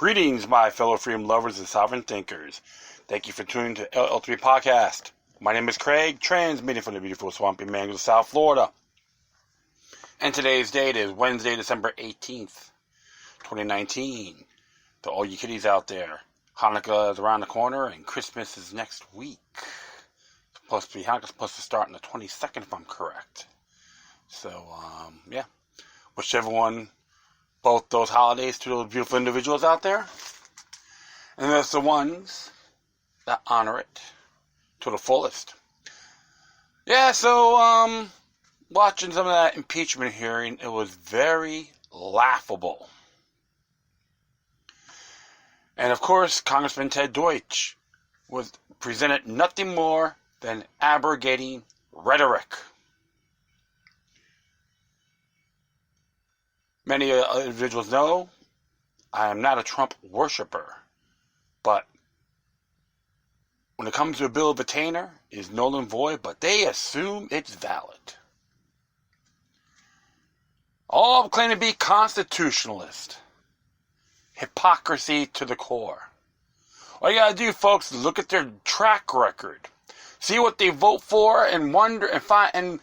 Greetings, my fellow freedom lovers and sovereign thinkers. Thank you for tuning to LL3 Podcast. My name is Craig, transmitting from the beautiful swampy mangroves of South Florida. And today's date is Wednesday, December 18th, 2019. To all you kiddies out there, Hanukkah is around the corner and Christmas is next week. Hanukkah's supposed to start on the 22nd, if I'm correct. So, wish everyone both those holidays to those beautiful individuals out there. And there's the ones that honor it to the fullest. Yeah, so, watching some of that impeachment hearing, it was very laughable. And of course, Congressman Ted Deutsch was presented nothing more than abrogating rhetoric. Many individuals know I am not a Trump worshiper, but when it comes to a bill of attainder, it is null and void, but they assume it's valid. All claim to be constitutionalist. Hypocrisy to the core. All you gotta do, folks, is look at their track record. See what they vote for and wonder and find and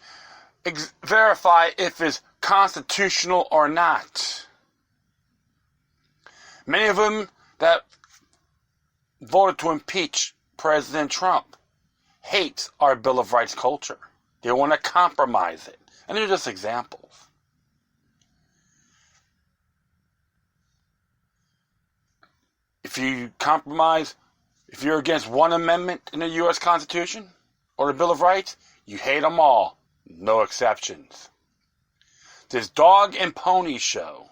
verify if it's constitutional or not. Many of them that voted to impeach President Trump hate our Bill of Rights culture. They want to compromise it. And they're just examples. If you compromise, if you're against one amendment in the U.S. Constitution or the Bill of Rights, you hate them all. No exceptions. This dog and pony show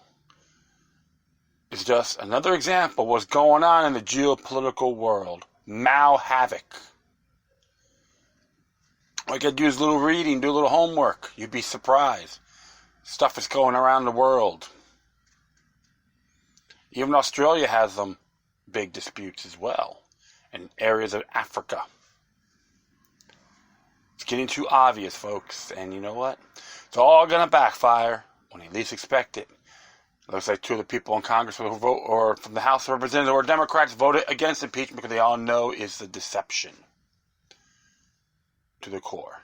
is just another example of what's going on in the geopolitical world. Mao havoc. All you gotta do is a little reading, do a little homework. You'd be surprised. Stuff is going around the world. Even Australia has some big disputes as well in areas of Africa. It's getting too obvious, folks, and you know what? It's all going to backfire when you least expect it. It looks like two of the people in Congress who vote, or from the House of Representatives or Democrats, voted against impeachment because they all know it's a deception to the core.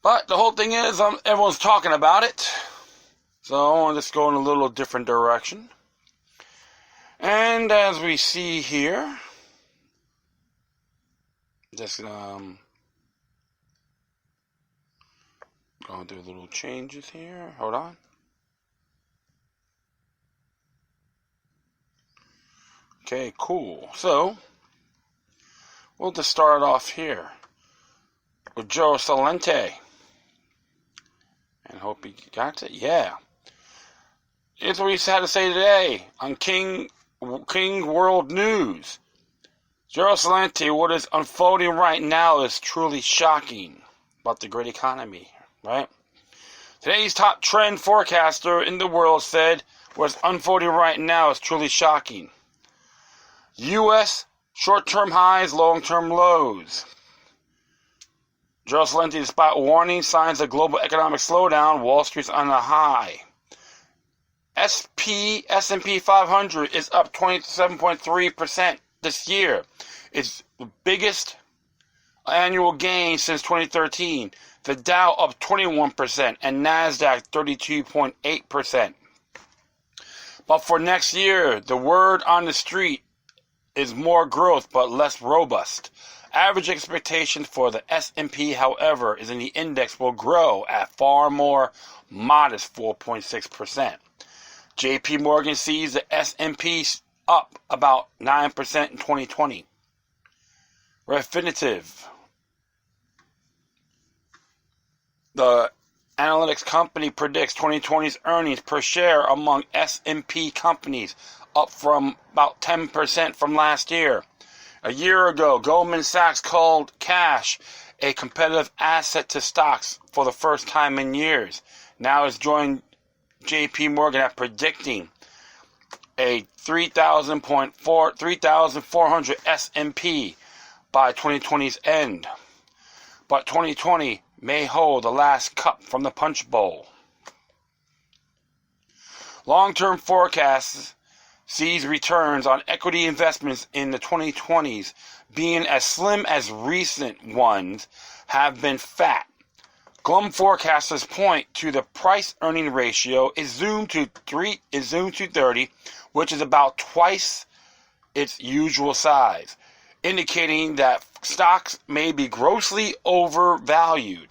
But the whole thing is, everyone's talking about it. So I want to just go in a little different direction. And as we see here, just going through little changes here. Hold on. Okay, cool. So we'll just start off here with Gerald Celente. And hope he got it. Yeah. Here's what he had to say today on King World News. Gerald Celente, what is unfolding right now is truly shocking about the great economy, right? Today's top trend forecaster in the world said what's unfolding right now is truly shocking. U.S. short-term highs, long-term lows. Gerald Celente, despite warning signs of global economic slowdown, Wall Street's on a high. S&P 500 is up 27.3% this year. It's the biggest annual gain since 2013. The Dow up 21% and NASDAQ 32.8%. But for next year, the word on the street is more growth but less robust. Average expectation for the S&P, however, is in the index will grow at far more modest 4.6%. JP Morgan sees the S&P up about 9% in 2020. Refinitiv, the analytics company, predicts 2020's earnings per share among S&P companies up from about 10% from last year. A year ago, Goldman Sachs called cash a competitive asset to stocks for the first time in years. Now it's joined JP Morgan at predicting a 3,400 S&P by 2020's end. But 2020 may hold the last cup from the punch bowl. Long-term forecasts sees returns on equity investments in the 2020s being as slim as recent ones have been fat. Glum forecasters point to the price-earning ratio is zoomed to 30, which is about twice its usual size, indicating that stocks may be grossly overvalued.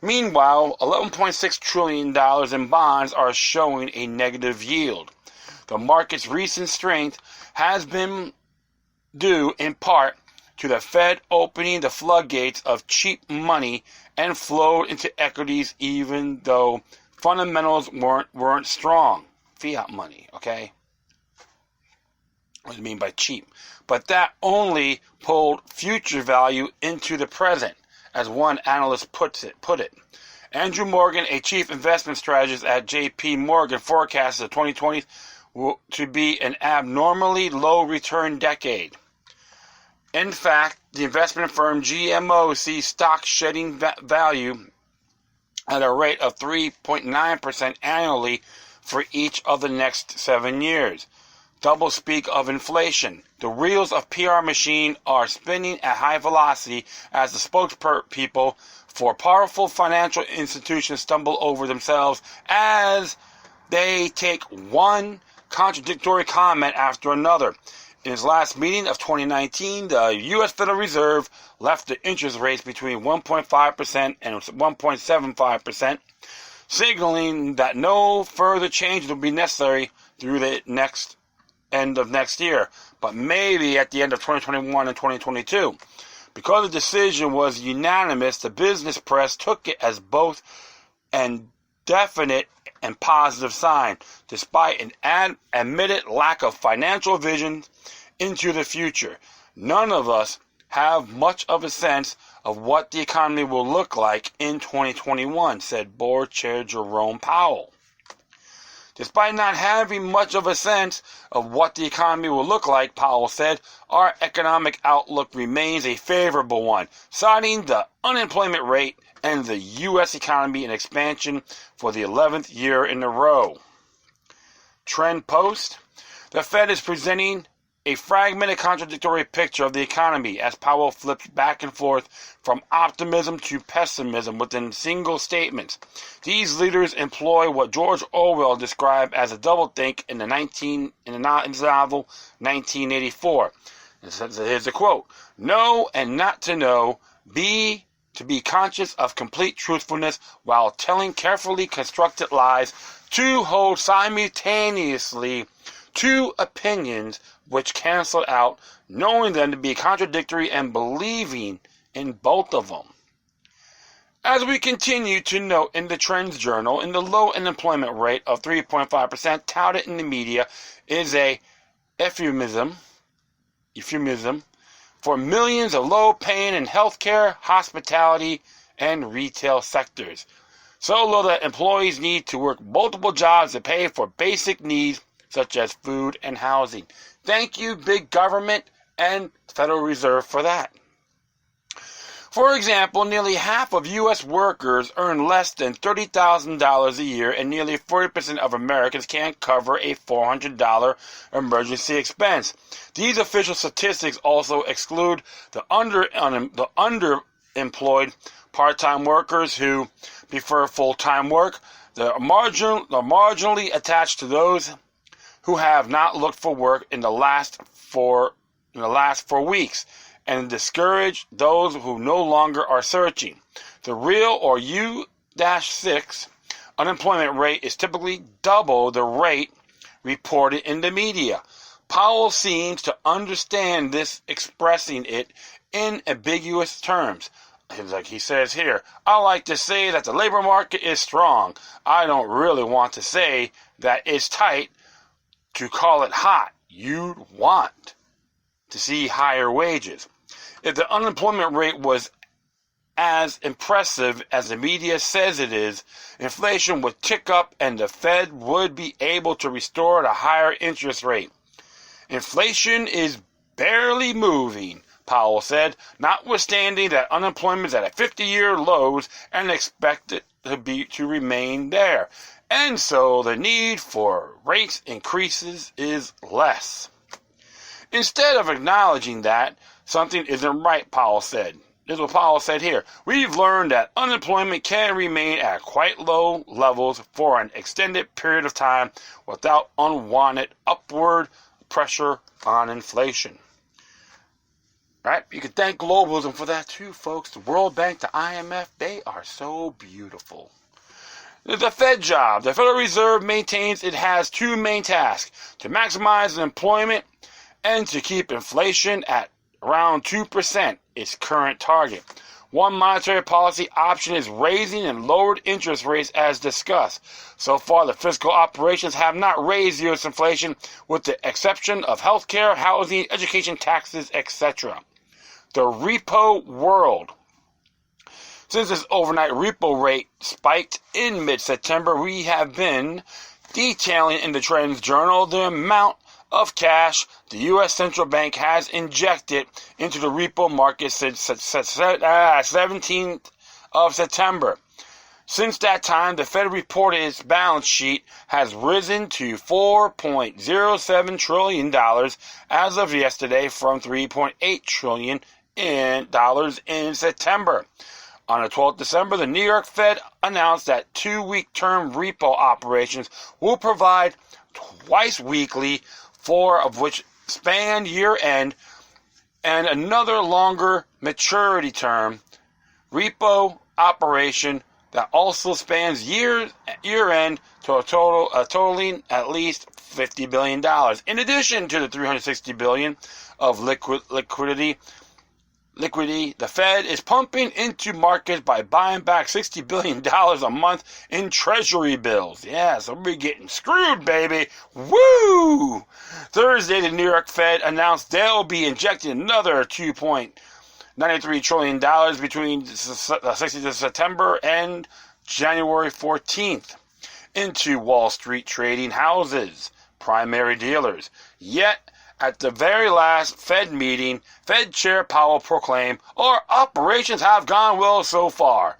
Meanwhile, $11.6 trillion in bonds are showing a negative yield. The market's recent strength has been due in part to the Fed opening the floodgates of cheap money and flowed into equities even though fundamentals weren't strong. Fiat money, okay? What do you mean by cheap? But that only pulled future value into the present, as one analyst put it. Andrew Morgan, a chief investment strategist at J.P. Morgan, forecasts the 2020s to be an abnormally low return decade. In fact, the investment firm GMO sees stocks shedding value at a rate of 3.9% annually for each of the next 7 years. Double speak of inflation. The wheels of PR machine are spinning at high velocity as the spokespeople for powerful financial institutions stumble over themselves as they take one contradictory comment after another. In its last meeting of 2019, the U.S. Federal Reserve left the interest rates between 1.5% and 1.75%, signaling that no further change will be necessary through the end of next year, but maybe at the end of 2021 and 2022. Because the decision was unanimous, the business press took it as both an definite and positive sign, despite an admitted lack of financial vision into the future. None of us have much of a sense of what the economy will look like in 2021, said Board Chair Jerome Powell. Despite not having much of a sense of what the economy will look like, Powell said, our economic outlook remains a favorable one, citing the unemployment rate and the U.S. economy in expansion for the 11th year in a row. Trend post. The Fed is presenting a fragmented, contradictory picture of the economy as Powell flips back and forth from optimism to pessimism within single statements. These leaders employ what George Orwell described as a doublethink in the novel 1984. Here's a quote: "Know and not to know, to be conscious of complete truthfulness while telling carefully constructed lies, to hold simultaneously two opinions which cancel out, knowing them to be contradictory and believing in both of them." As we continue to note in the Trends Journal, in the low unemployment rate of 3.5% touted in the media is a euphemism for millions of low-paying in healthcare, hospitality, and retail sectors. So low that employees need to work multiple jobs to pay for basic needs such as food and housing. Thank you, big government and Federal Reserve, for that. For example, nearly half of U.S. workers earn less than $30,000 a year, and nearly 40% of Americans can't cover a $400 emergency expense. These official statistics also exclude the underemployed part-time workers who prefer full-time work, the marginally attached to those who have not looked for work in the last 4 weeks, and discourage those who no longer are searching. The real or U-6 unemployment rate is typically double the rate reported in the media. Powell seems to understand this, expressing it in ambiguous terms. Like he says here, I like to say that the labor market is strong. I don't really want to say that it's tight. To call it hot, you'd want to see higher wages. If the unemployment rate was as impressive as the media says it is, inflation would tick up and the Fed would be able to restore the higher interest rate. Inflation is barely moving, Powell said, notwithstanding that unemployment is at a 50-year lows and expected to remain there. and so the need for rate increases is less. Instead of acknowledging that something isn't right, Powell said. This is what Powell said here. We've learned that unemployment can remain at quite low levels for an extended period of time without unwanted upward pressure on inflation. Right? You can thank globalism for that too, folks. The World Bank, the IMF, they are so beautiful. The Fed job. The Federal Reserve maintains it has two main tasks: to maximize employment and to keep inflation at around 2%, its current target. One monetary policy option is raising and lowered interest rates as discussed. So far, the fiscal operations have not raised U.S. inflation with the exception of healthcare, housing, education, taxes, etc. The repo world. Since this overnight repo rate spiked in mid-September, we have been detailing in the Trends Journal the amount of cash the U.S. Central Bank has injected into the repo market since 17th of September. Since that time, the Fed reported its balance sheet has risen to $4.07 trillion as of yesterday from $3.8 trillion in September. On the 12th of December, the New York Fed announced that 2-week term repo operations will provide twice weekly, 4 of which span year-end, and another longer maturity term repo operation that also spans year-end to totaling at least $50 billion. In addition to the $360 billion of liquidity, the Fed is pumping into markets by buying back $60 billion a month in treasury bills. Yeah, so we're getting screwed, baby. Woo! Thursday, the New York Fed announced they'll be injecting another $2.93 trillion between 16th of September and January 14th into Wall Street trading houses, primary dealers. Yet, at the very last Fed meeting, Fed Chair Powell proclaimed, "Our operations have gone well so far.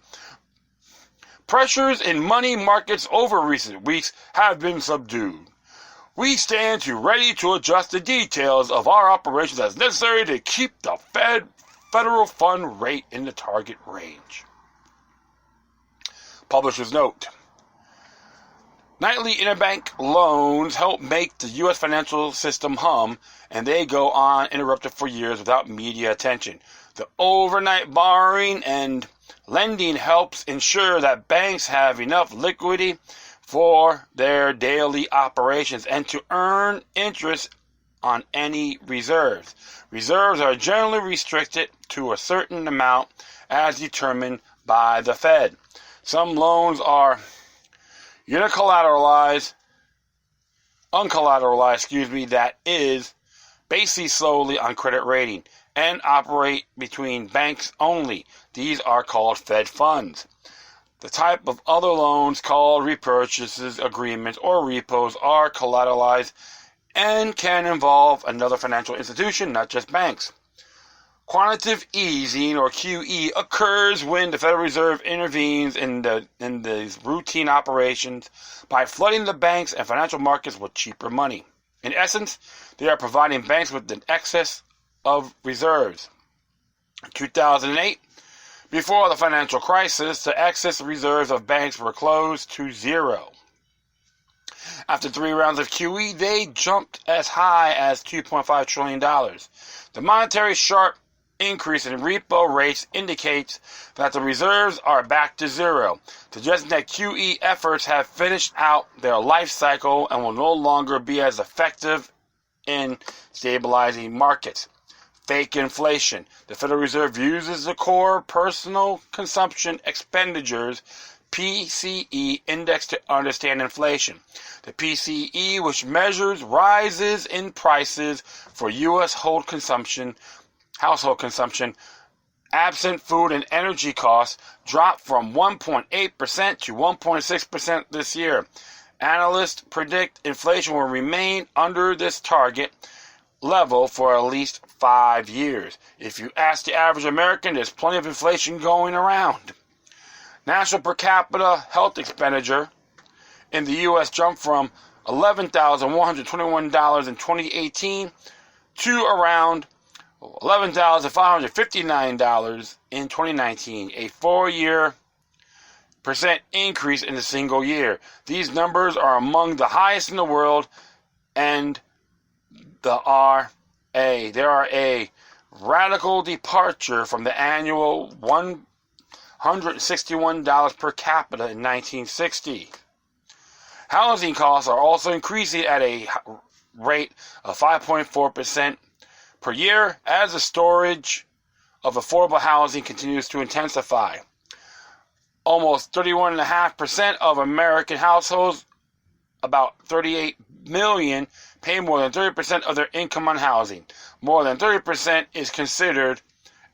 Pressures in money markets over recent weeks have been subdued. We stand ready to adjust the details of our operations as necessary to keep the federal fund rate in the target range." Publisher's note. Nightly interbank loans help make the U.S. financial system hum, and they go on uninterrupted for years without media attention. The overnight borrowing and lending helps ensure that banks have enough liquidity for their daily operations and to earn interest on any reserves. Reserves are generally restricted to a certain amount as determined by the Fed. Some loans are uncollateralized, that is, based solely on credit rating, and operate between banks only. These are called Fed funds. The type of other loans called repurchases agreements or repos are collateralized and can involve another financial institution, not just banks. Quantitative easing, or QE, occurs when the Federal Reserve intervenes in these routine operations by flooding the banks and financial markets with cheaper money. In essence, they are providing banks with an excess of reserves. In 2008, before the financial crisis, the excess reserves of banks were close to zero. After 3 rounds of QE, they jumped as high as $2.5 trillion. The monetary sharp increase in repo rates indicates that the reserves are back to zero, suggesting that QE efforts have finished out their life cycle and will no longer be as effective in stabilizing markets. Fake inflation. The Federal Reserve uses the core personal consumption expenditures PCE index to understand inflation. The PCE, which measures rises in prices for U.S. household consumption, absent food and energy costs, dropped from 1.8% to 1.6% this year. Analysts predict inflation will remain under this target level for at least 5 years. If you ask the average American, there's plenty of inflation going around. National per capita health expenditure in the U.S. jumped from $11,121 in 2018 to around $11,559 in 2019, a 4% increase in a single year. These numbers are among the highest in the world, and they are a radical departure from the annual $161 per capita in 1960. Housing costs are also increasing at a rate of 5.4% per year as the storage of affordable housing continues to intensify. Almost 31.5% of American households, about 38 million, pay more than 30% of their income on housing. More than 30% is considered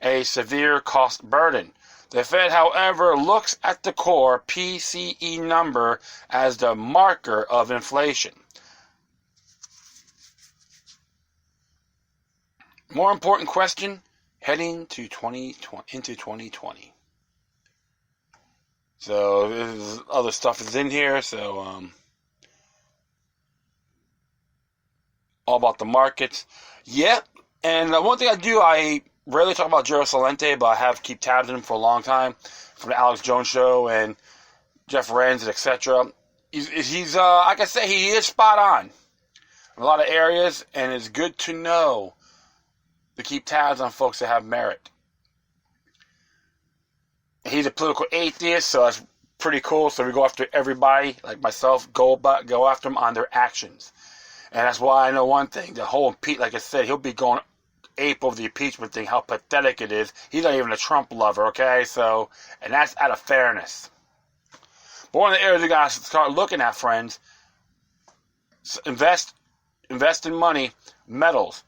a severe cost burden. The Fed, however, looks at the core PCE number as the marker of inflation. More important question heading to into 2020. So this other stuff is in here. So all about the markets. Yeah, and one thing I rarely talk about Gerald Celente, but I have keep tabs on him for a long time from the Alex Jones Show and Jeff Renz, etc. He's like I say, he is spot on in a lot of areas, and it's good to know to keep tabs on folks that have merit. He's a political atheist, so that's pretty cool. So we go after everybody, like myself, go after them on their actions. And that's why I know one thing, the whole like I said, he'll be going ape over the impeachment thing, how pathetic it is. He's not even a Trump lover, okay? So, and that's out of fairness. But one of the areas we got to start looking at, friends, invest in money, metals,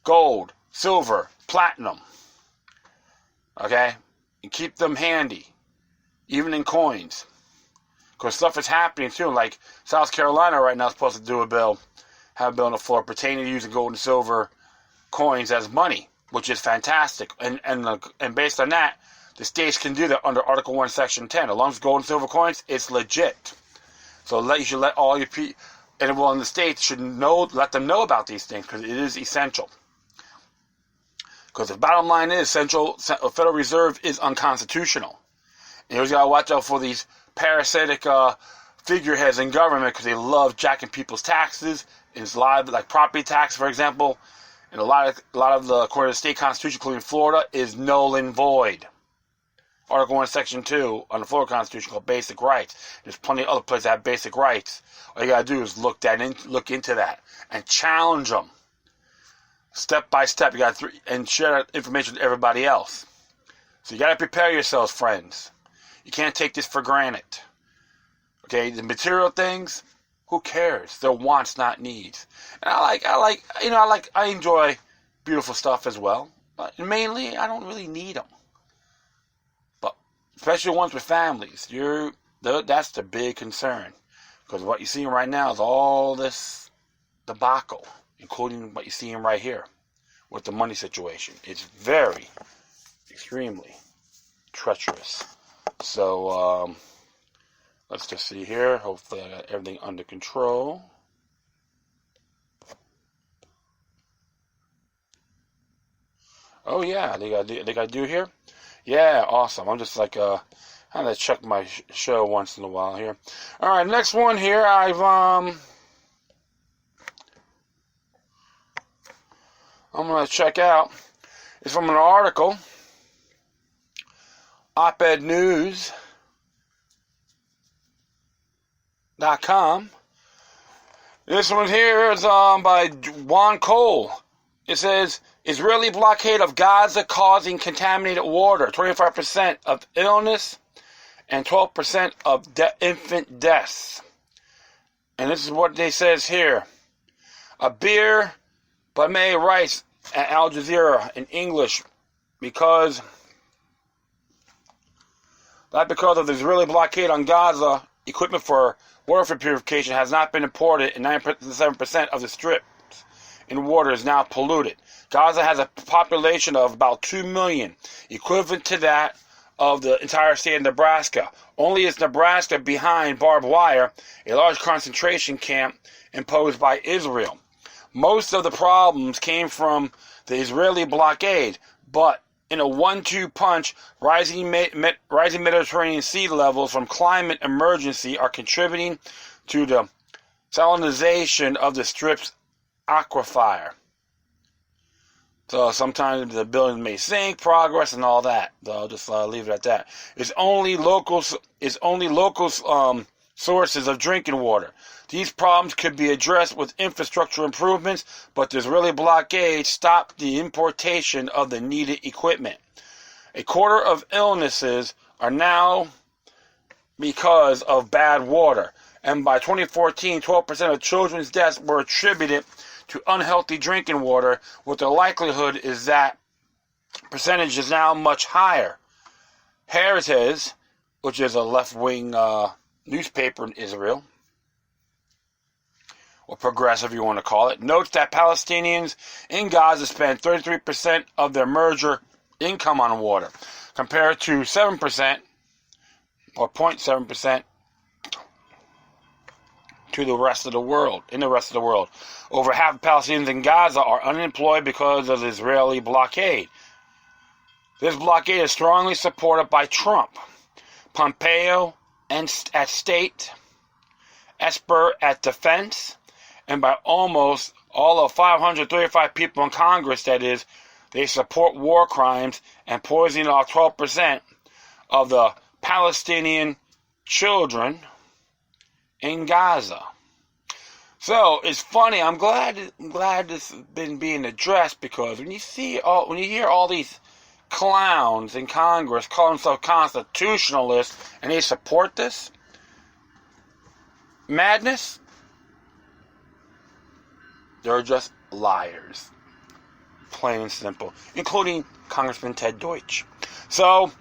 gold, silver, platinum, okay? And keep them handy, even in coins. Because stuff is happening too, like South Carolina right now is supposed to do have a bill on the floor pertaining to using gold and silver coins as money, which is fantastic. And based on that, the states can do that under Article 1, Section 10. As long as gold and silver coins, it's legit. So you should let all your people, and the states should let them know about these things, because it is essential. Because the bottom line is, Federal Reserve is unconstitutional. And you always got to watch out for these parasitic figureheads in government, because they love jacking people's taxes. And it's a lot of, like property tax, for example, and a lot of the, according to the state constitution, including Florida, is null and void. Article 1, Section 2 on the Florida Constitution called Basic Rights. There's plenty of other places that have basic rights. All you got to do is look into that and challenge them. Step by step, you got to and share that information with everybody else. So you got to prepare yourselves, friends. You can't take this for granted. Okay, the material things, who cares? They're wants, not needs. And I enjoy beautiful stuff as well, but mainly I don't really need them. But especially ones with families, that's the big concern, because what you're seeing right now is all this debacle, including what you're seeing right here with the money situation. It's very, extremely treacherous. So, let's just see here. Hopefully I got everything under control. Oh yeah, they got to do here? Yeah, awesome. I'm just like, I had to check my show once in a while here. Alright, next one here, I'm going to check out. It's from an article, op-ed news.com. This one here is by Juan Cole. It says, Israeli blockade of Gaza causing contaminated water, 25% of illness and 12% of infant deaths. And this is what they says here. A beer by May writes at Al Jazeera in English because of the Israeli blockade on Gaza, equipment for water purification has not been imported, and 97% of the strips in water is now polluted. Gaza has a population of about 2 million, equivalent to that of the entire state of Nebraska. Only is Nebraska behind barbed wire, a large concentration camp imposed by Israel. Most of the problems came from the Israeli blockade, but in a 1-2 punch, rising Mediterranean sea levels from climate emergency are contributing to the salinization of the Strip's aquifer. So sometimes the building may sink, progress, and all that. So I'll just leave it at that. It's only local sources of drinking water. These problems could be addressed with infrastructure improvements, but the Israeli blockade stopped the importation of the needed equipment. A quarter of illnesses are now because of bad water, and by 2014, 12% of children's deaths were attributed to unhealthy drinking water, with the likelihood is that percentage is now much higher. Heritage, which is a left-wing newspaper in Israel, or progressive you want to call it, notes that Palestinians in Gaza spend 33% of their merger income on water, compared to 7% or 0.7% to the rest of the world. In the rest of the world, over half of Palestinians in Gaza are unemployed because of the Israeli blockade. This blockade is strongly supported by Trump, Pompeo at State, Esper at Defense, and by almost all of 535 people in Congress. That is, they support war crimes and poisoning off 12% of the Palestinian children in Gaza. So it's funny. I'm glad this has been being addressed, because when you hear all these clowns in Congress call themselves constitutionalists and they support this madness, they're just liars. Plain and simple. Including Congressman Ted Deutsch. So,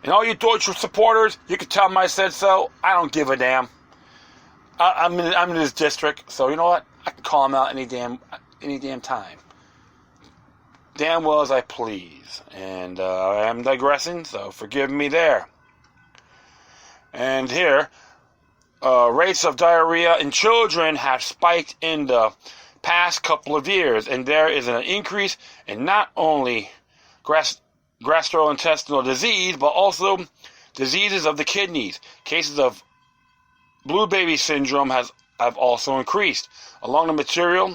and all you Deutsch supporters, you can tell them I said so. I don't give a damn. I'm in his district, so you know what? I can call him out any damn time. Damn well as I please. And I am digressing, so forgive me there. And here, rates of diarrhea in children have spiked in the past couple of years, and there is an increase in not only gastrointestinal disease, but also diseases of the kidneys. Cases of blue baby syndrome have also increased. Along the material,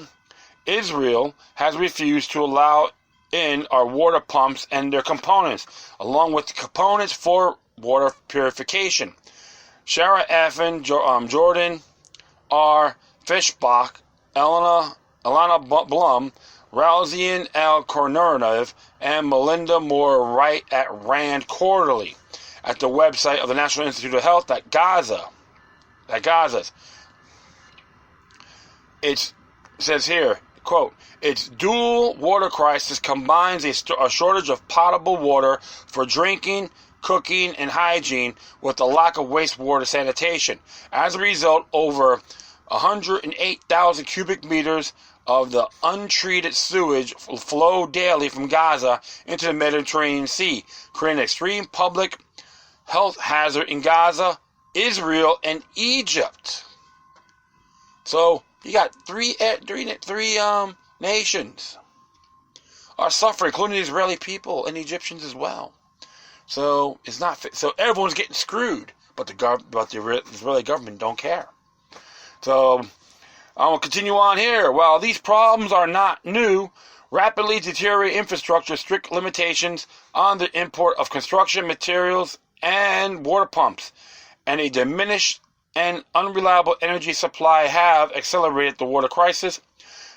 Israel has refused to allow in our water pumps and their components, along with the components for water purification. Shara Effin, Jordan R. Fishbach, Elana Blum, Rauzian L. Kornernev, and Melinda Moore write at Rand Quarterly at the website of the National Institute of Health at Gaza's. It says here, quote, its dual water crisis combines a shortage of potable water for drinking, cooking, and hygiene with the lack of wastewater sanitation. As a result, over 108,000 cubic meters of the untreated sewage flow daily from Gaza into the Mediterranean Sea, creating an extreme public health hazard in Gaza, Israel, and Egypt. So you got three nations are suffering, including the Israeli people and the Egyptians as well. So it's not so everyone's getting screwed, but the Israeli government don't care. So I will continue on here. While these problems are not new, rapidly deteriorating infrastructure, strict limitations on the import of construction materials and water pumps, and a diminished and unreliable energy supply have accelerated the water crisis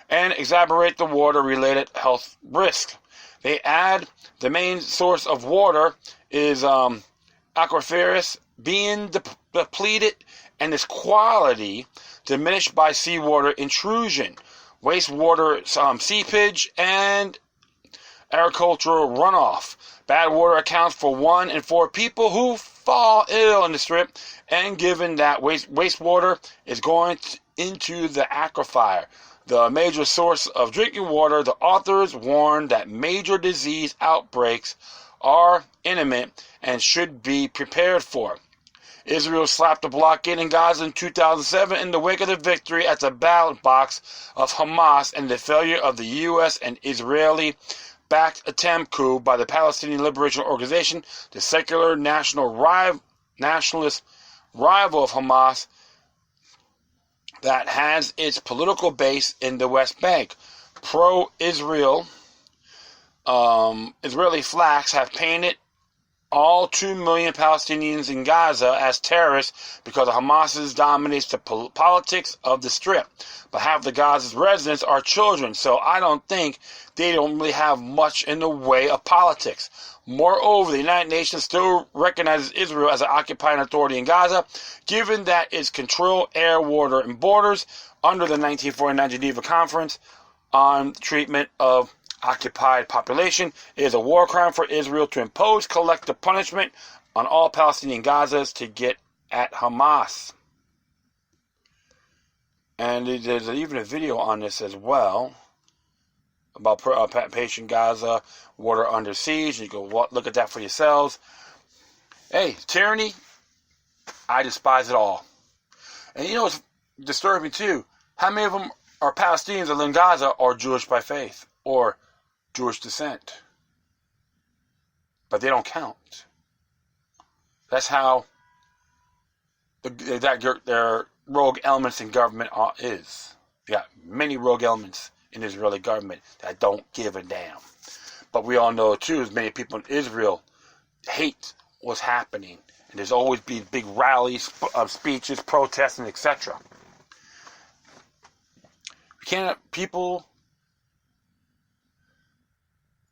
and exacerbate the water-related health risks. They add the main source of water is aquifers being depleted and its quality diminished by seawater intrusion, wastewater seepage, and agricultural runoff. Bad water accounts for 1 in 4 people who fall ill in the Strip, and given that wastewater is going into the aquifer, the major source of drinking water, the authors warn that major disease outbreaks are imminent and should be prepared for. Israel slapped a blockade in Gaza in 2007 in the wake of the victory at the ballot box of Hamas and the failure of the U.S. and Israeli-backed attempt coup by the Palestinian Liberation Organization, the secular nationalist rival of Hamas that has its political base in the West Bank. Pro-Israel Israeli flags have painted all 2 million Palestinians in Gaza as terrorists because of Hamas's dominates the politics of the Strip. But half of Gaza's residents are children, so I don't think they don't really have much in the way of politics. Moreover, the United Nations still recognizes Israel as an occupying authority in Gaza, given that its control air, water, and borders under the 1949 Geneva Conference on Treatment of Occupied Population. It is a war crime for Israel to impose collective punishment on all Palestinian Gazas to get at Hamas. And there's even a video on this as well about patient Gaza, water under siege. You go look at that for yourselves. Hey, tyranny, I despise it all. And you know what's disturbing too? How many of them are Palestinians that live in Gaza or Jewish by faith or Jewish descent? But they don't count. That's how their rogue elements in government is. You got many rogue elements in the Israeli government that don't give a damn. But we all know too, as many people in Israel hate what's happening, and there's always been big rallies, speeches, protesting, etc. People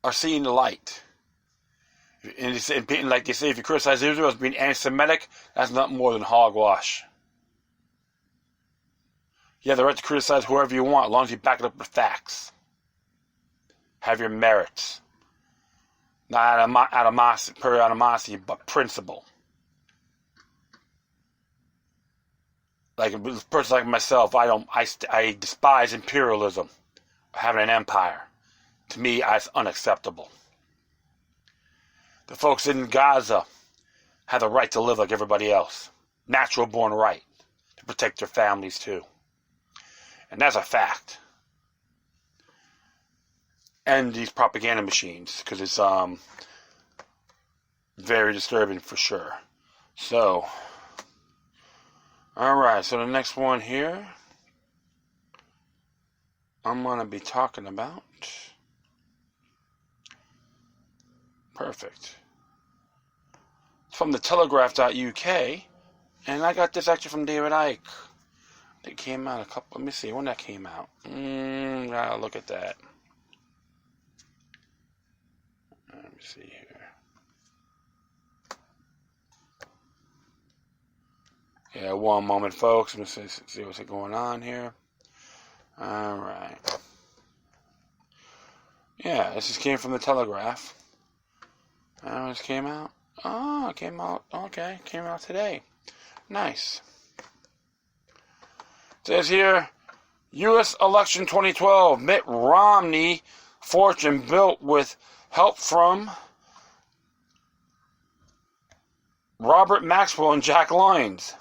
are seeing the light. And like they say, if you criticize Israel as being anti-Semitic, that's nothing more than hogwash. You have the right to criticize whoever you want, as long as you back it up with facts. Have your merits. Not pure animosity, but principle. Like a person like myself, I despise imperialism, having an empire. To me, that's unacceptable. The folks in Gaza have the right to live like everybody else. Natural born right to protect their families too. And that's a fact. And these propaganda machines, because it's very disturbing for sure. So, alright, so the next one here I'm going to be talking about. Perfect. It's from the Telegraph.uk, and I got this actually from David Icke. It came out let me see when that came out. Gotta look at that. Let me see here. Yeah, one moment, folks. Let me see what's going on here. Alright. Yeah, this just came from the Telegraph. This came out. Oh, it came out. Okay, came out today. Nice. It says here, U.S. election 2012, Mitt Romney fortune built with help from Robert Maxwell and Jack Lyons.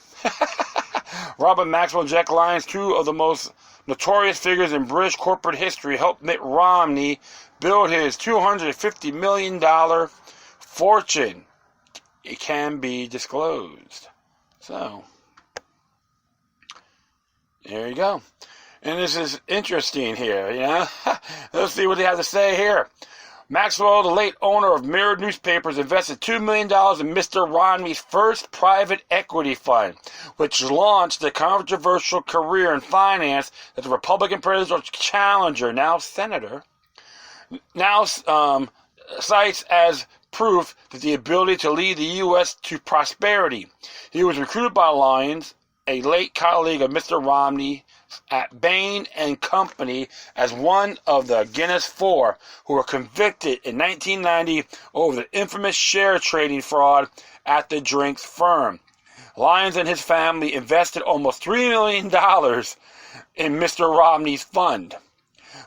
Robert Maxwell and Jack Lyons, two of the most notorious figures in British corporate history, helped Mitt Romney build his $250 million fortune. It can be disclosed. So, there you go. And this is interesting here, you know. Let's see what they have to say here. Maxwell, the late owner of Mirror newspapers, invested $2 million in Mr. Romney's first private equity fund, which launched the controversial career in finance that the Republican presidential challenger, now senator, cites as proof that the ability to lead the U.S. to prosperity. He was recruited by Lyons, a late colleague of Mr. Romney, at Bain and Company, as one of the Guinness Four who were convicted in 1990 over the infamous share trading fraud at the drinks firm. Lyons and his family invested almost $3 million in Mr. Romney's fund.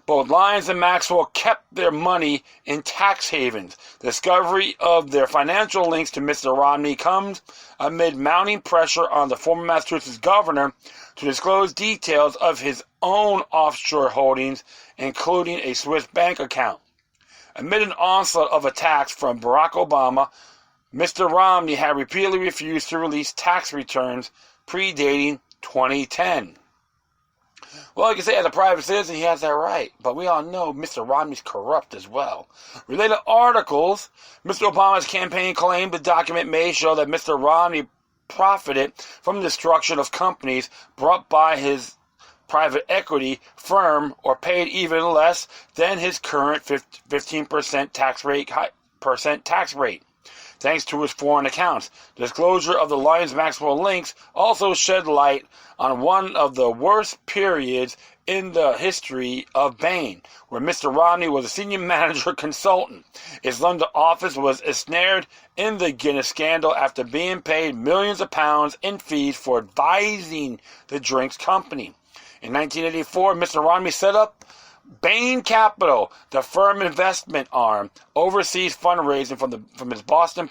Both Lyons and Maxwell kept their money in tax havens. The discovery of their financial links to Mr. Romney comes amid mounting pressure on the former Massachusetts governor to disclose details of his own offshore holdings, including a Swiss bank account. Amid an onslaught of attacks from Barack Obama, Mr. Romney had repeatedly refused to release tax returns predating 2010. Well, you can say as a private citizen, he has that right, but we all know Mr. Romney's corrupt as well. Related articles, Mr. Obama's campaign claimed the document may show that Mr. Romney profited from the destruction of companies brought by his private equity firm or paid even less than his current 15% tax rate. Thanks to his foreign accounts. Disclosure of the Lyons-Maxwell links also shed light on one of the worst periods in the history of Bain, where Mr. Romney was a senior manager consultant. His London office was ensnared in the Guinness scandal after being paid millions of pounds in fees for advising the drinks company. In 1984, Mr. Romney set up Bain Capital, the firm investment arm, oversees fundraising from his Boston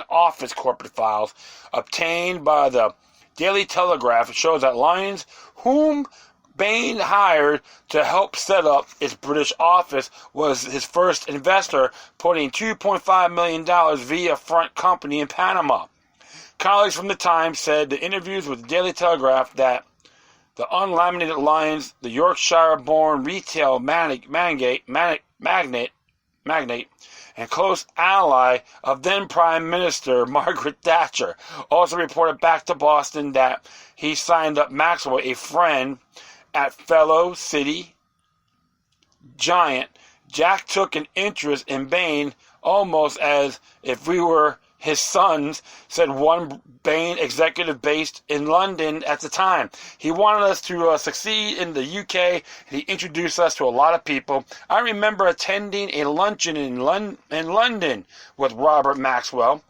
office corporate files, obtained by the Daily Telegraph. Shows that Lyons, whom Bain hired to help set up its British office, was his first investor, putting $2.5 million via front company in Panama. Colleagues from the Times said the interviews with the Daily Telegraph that the unlaminated Lyons, the Yorkshire-born retail magnate and close ally of then Prime Minister Margaret Thatcher, also reported back to Boston that he signed up Maxwell, a friend at fellow city giant. Jack took an interest in Bain almost as if we were his sons, said one Bain executive based in London at the time. He wanted us to succeed in the UK, and he introduced us to a lot of people. I remember attending a luncheon in London with Robert Maxwell.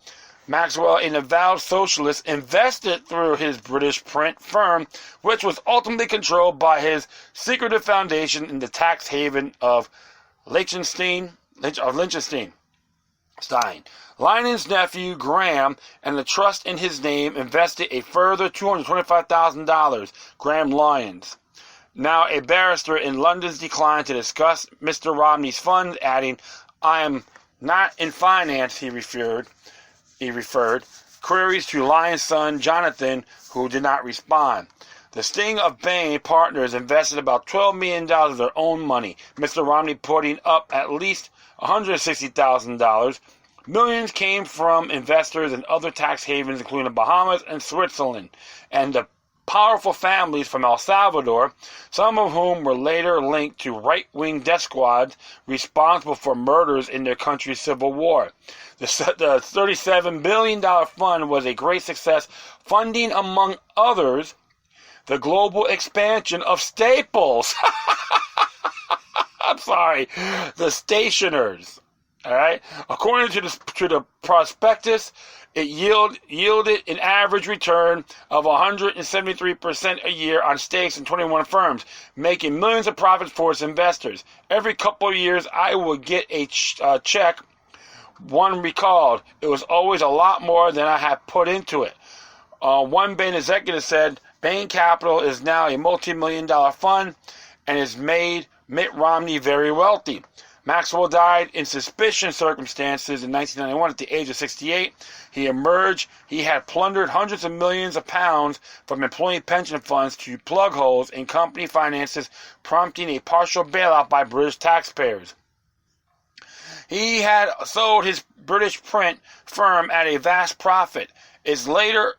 Maxwell, an avowed socialist, invested through his British print firm, which was ultimately controlled by his secretive foundation in the tax haven of Liechtenstein. Lyons' nephew, Graham, and the trust in his name invested a further $225,000. Graham Lyons, now a barrister in London's, declined to discuss Mr. Romney's funds, adding, "I am not in finance," he referred queries to Lyons' son, Jonathan, who did not respond. The sting of Bain partners invested about $12 million of their own money, Mr. Romney putting up at least $160,000. Millions came from investors in other tax havens, including the Bahamas and Switzerland, and the powerful families from El Salvador, some of whom were later linked to right-wing death squads responsible for murders in their country's civil war. The $37 billion fund was a great success, funding, among others, the global expansion of Staples. I'm sorry, the stationers. All right. According to the prospectus, it yielded an average return of 173% a year on stakes in 21 firms, making millions of profits for its investors. Every couple of years, I would get a check. One recalled, it was always a lot more than I had put into it. One Bain executive said, Bain Capital is now a multi-million-dollar fund and has made Mitt Romney very wealthy. Maxwell died in suspicious circumstances in 1991 at the age of 68. He emerged. He had plundered hundreds of millions of pounds from employee pension funds to plug holes in company finances, prompting a partial bailout by British taxpayers. He had sold his British print firm at a vast profit. Its later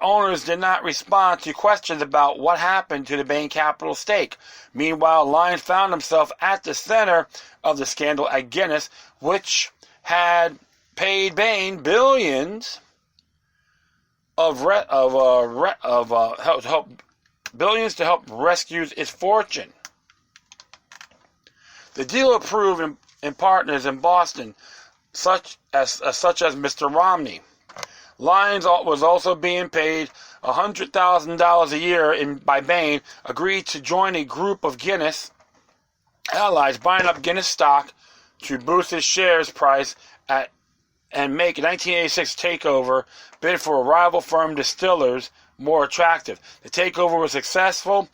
owners did not respond to questions about what happened to the Bain Capital stake. Meanwhile, Lyons found himself at the center of the scandal at Guinness, which had paid Bain billions to help rescue its fortune. The deal approved in partners in Boston, such as Mr. Romney. Lyons was also being paid $100,000 a year by Bain, agreed to join a group of Guinness allies buying up Guinness stock to boost his shares price and make a 1986 takeover bid for a rival firm distillers more attractive. The takeover was successful,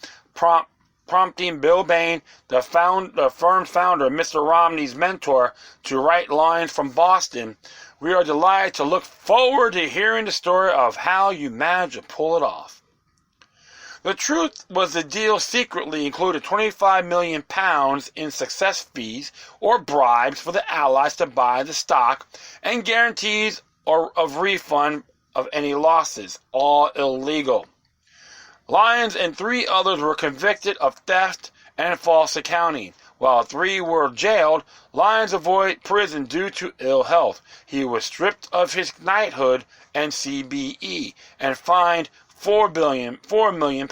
prompting Bill Bain, the firm's founder, Mr. Romney's mentor, to write Lyons from Boston. We are delighted to look forward to hearing the story of how you managed to pull it off. The truth was the deal secretly included £25 million in success fees or bribes for the allies to buy the stock and guarantees of refund of any losses, all illegal. Lyons and 3 others were convicted of theft and false accounting. While 3 were jailed, Lyons avoided prison due to ill health. He was stripped of his knighthood and CBE and fined £4 million.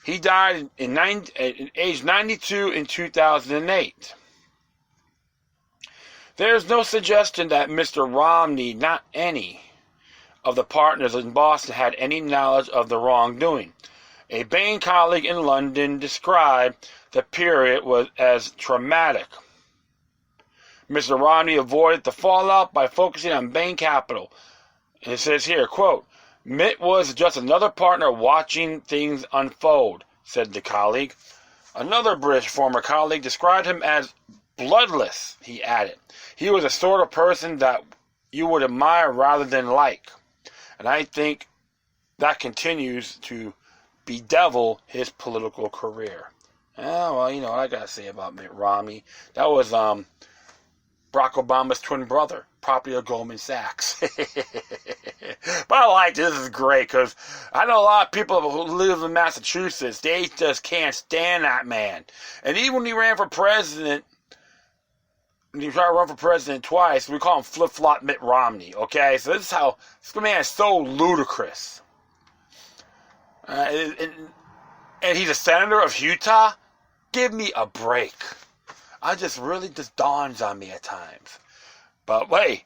He died at age 92 in 2008. There is no suggestion that Mr. Romney, not any of the partners in Boston, had any knowledge of the wrongdoing. A Bain colleague in London described the period as traumatic. Mr. Romney avoided the fallout by focusing on Bain Capital. And it says here, quote, Mitt was just another partner watching things unfold, said the colleague. Another British former colleague described him as bloodless, he added. He was the sort of person that you would admire rather than like. And I think that continues to bedevil his political career. Oh, well, you know what I got to say about Mitt Romney. That was Barack Obama's twin brother, property of Goldman Sachs. But I like this. This is great because I know a lot of people who live in Massachusetts, they just can't stand that man. And even when he ran for president, when he tried to run for president twice, we call him flip-flop Mitt Romney, okay? So this is how, this man is so ludicrous. And he's a senator of Utah? Give me a break. Really dawns on me at times. But wait,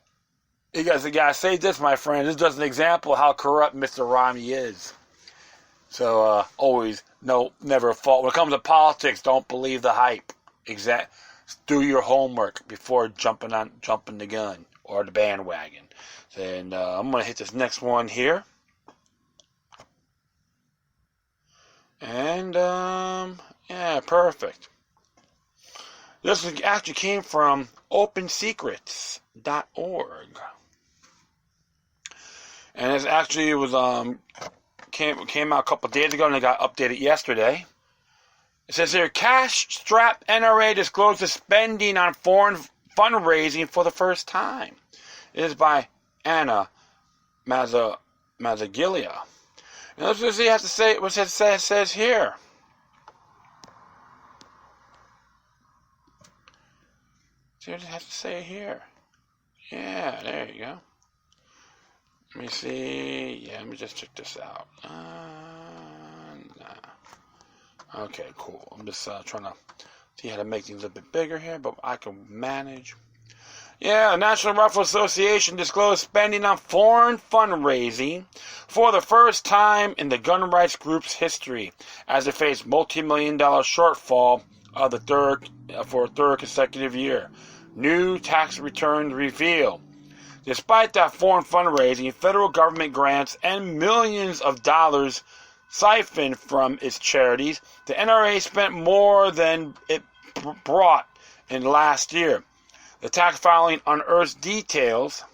you guys gotta say this, my friend. This is just an example of how corrupt Mr. Romney is. So never fault. When it comes to politics, don't believe the hype. Do your homework before jumping the gun or the bandwagon. And I'm gonna hit this next one here. And yeah, perfect. This actually came from OpenSecrets.org, and it actually was came out a couple of days ago, and it got updated yesterday. It says here, cash-strapped NRA discloses spending on foreign fundraising for the first time. It is by Anna Mazzaglia. And let's just see what it says here. See what it has to say here. Yeah, there you go. Let me see. Yeah, let me just check this out. Nah. Okay, cool. I'm just trying to see how to make things a bit bigger here, but I can manage. Yeah, the National Rifle Association disclosed spending on foreign fundraising for the first time in the gun rights group's history, as it faced multi-million-dollar shortfall of for a third consecutive year. New tax returns reveal. Despite that foreign fundraising, federal government grants, and millions of dollars siphoned from its charities, the NRA spent more than it brought in last year. The tax filing unearths details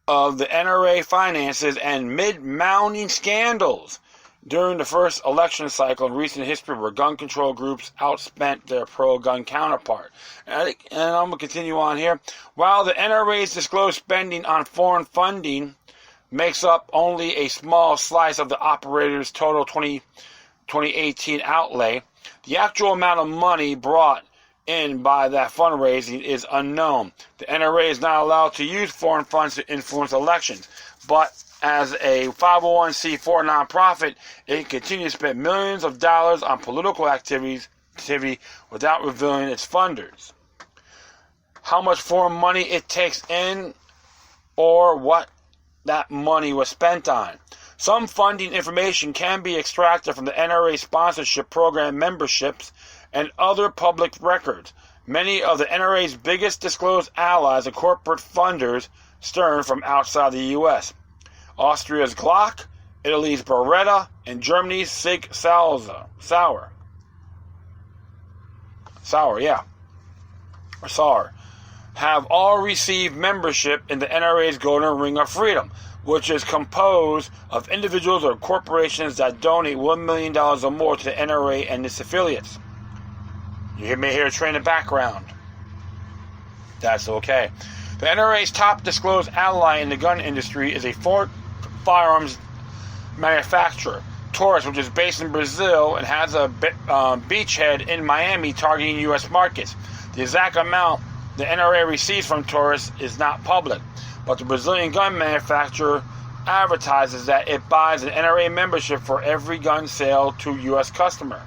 of the NRA finances and mid-mounting scandals during the first election cycle in recent history where gun control groups outspent their pro-gun counterpart. And I'm going to continue on here. While the NRA's disclosed spending on foreign funding makes up only a small slice of the operator's total 2018 outlay, the actual amount of money brought in by that fundraising is unknown. The NRA is not allowed to use foreign funds to influence elections, but as a 501c4 nonprofit, it can continue to spend millions of dollars on political activity without revealing its funders. how much foreign money it takes in or what that money was spent on. Some funding information can be extracted from the NRA sponsorship program memberships and other public records. Many of the NRA's biggest disclosed allies and corporate funders stem from outside the U.S. Austria's Glock, Italy's Beretta, and Germany's Sig Sauer, have all received membership in the NRA's Golden Ring of Freedom, which is composed of individuals or corporations that donate $1 million or more to the NRA and its affiliates. You may hear a train in the background. That's okay. The NRA's top disclosed ally in the gun industry is a firearms manufacturer, Taurus, which is based in Brazil and has a beachhead in Miami targeting U.S. markets. The exact amount the NRA receives from Taurus is not public, but the Brazilian gun manufacturer advertises that it buys an NRA membership for every gun sale to a U.S. customer.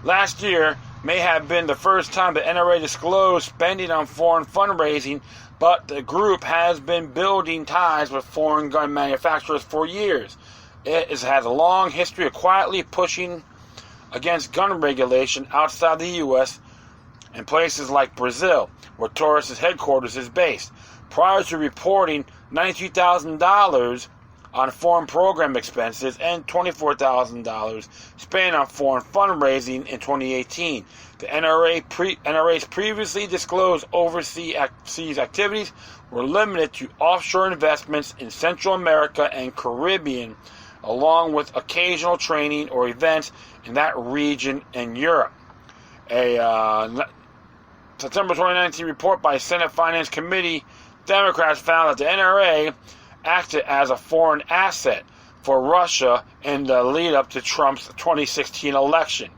Last year may have been the first time the NRA disclosed spending on foreign fundraising, but the group has been building ties with foreign gun manufacturers for years. It has a long history of quietly pushing against gun regulation outside the U.S. in places like Brazil, where Taurus' headquarters is based. Prior to reporting $93,000 on foreign program expenses and $24,000 spent on foreign fundraising in 2018. The NRA's previously disclosed overseas activities were limited to offshore investments in Central America and Caribbean, along with occasional training or events in that region and Europe. A September 2019 report by Senate Finance Committee Democrats found that the NRA acted as a foreign asset for Russia in the lead-up to Trump's 2016 election.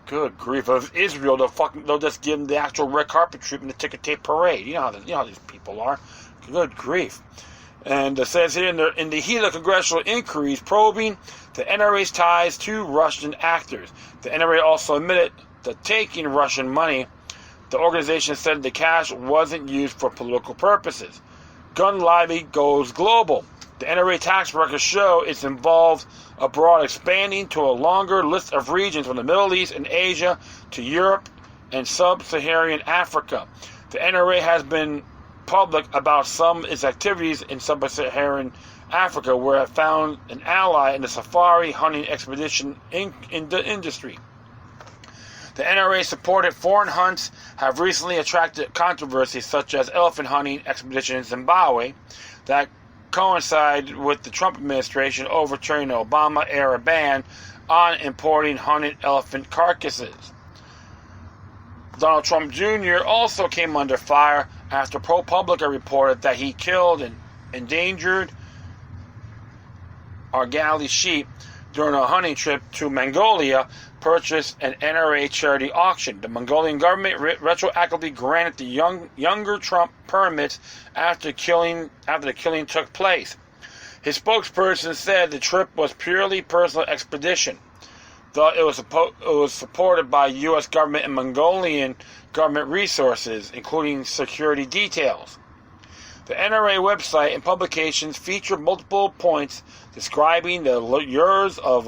Good grief. Of Israel, they'll just give them the actual red carpet treatment, the ticker tape parade. You know how these people are. Good grief. And it says here, in the heat of congressional inquiries probing the NRA's ties to Russian actors. The NRA also admitted to taking Russian money. The organization said the cash wasn't used for political purposes. Gun lobby goes global. The NRA tax records show it's involved abroad, expanding to a longer list of regions from the Middle East and Asia to Europe and Sub-Saharan Africa. The NRA has been public about some of its activities in Sub-Saharan Africa, where it found an ally in the safari hunting expedition in the industry. The NRA-supported foreign hunts have recently attracted controversies, such as elephant hunting expedition in Zimbabwe that coincided with the Trump administration overturning the Obama-era ban on importing hunted elephant carcasses. Donald Trump Jr. also came under fire after ProPublica reported that he killed an endangered Argali sheep during a hunting trip to Mongolia, purchased an NRA charity auction. The Mongolian government retroactively granted the younger Trump permits after the killing took place. His spokesperson said the trip was purely personal expedition, though it was supported by U.S. government and Mongolian government resources, including security details. The NRA website and publications feature multiple points describing the lures of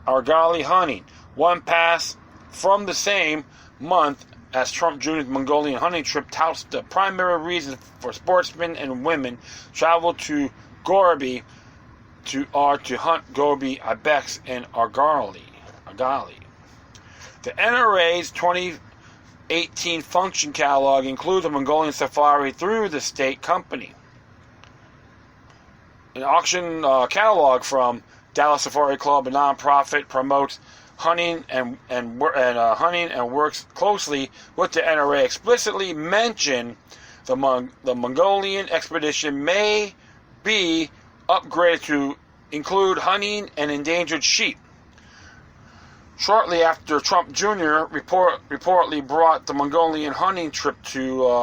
Argali hunting. One passed from the same month as Trump Jr.'s Mongolian hunting trip touts the primary reason for sportsmen and women travel to Gobi to hunt gobi, ibex, and argali. The NRA's 2018 function catalog includes a Mongolian safari through the state company. An auction catalog from Dallas Safari Club, a nonprofit, promotes hunting and works closely with the NRA. Explicitly mention the Mongolian expedition may be upgraded to include hunting and endangered sheep. Shortly after Trump Jr. reportedly brought the Mongolian hunting trip in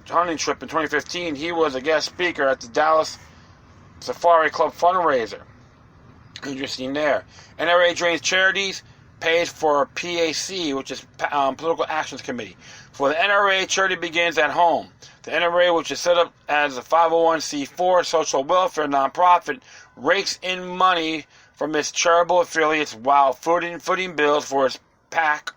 2015, he was a guest speaker at the Dallas Safari Club fundraiser. Interesting there. NRA drains charities, pays for PAC, which is Political Actions Committee. For the NRA, charity begins at home. The NRA, which is set up as a 501c4 social welfare nonprofit, rakes in money from its charitable affiliates while footing bills for its PAC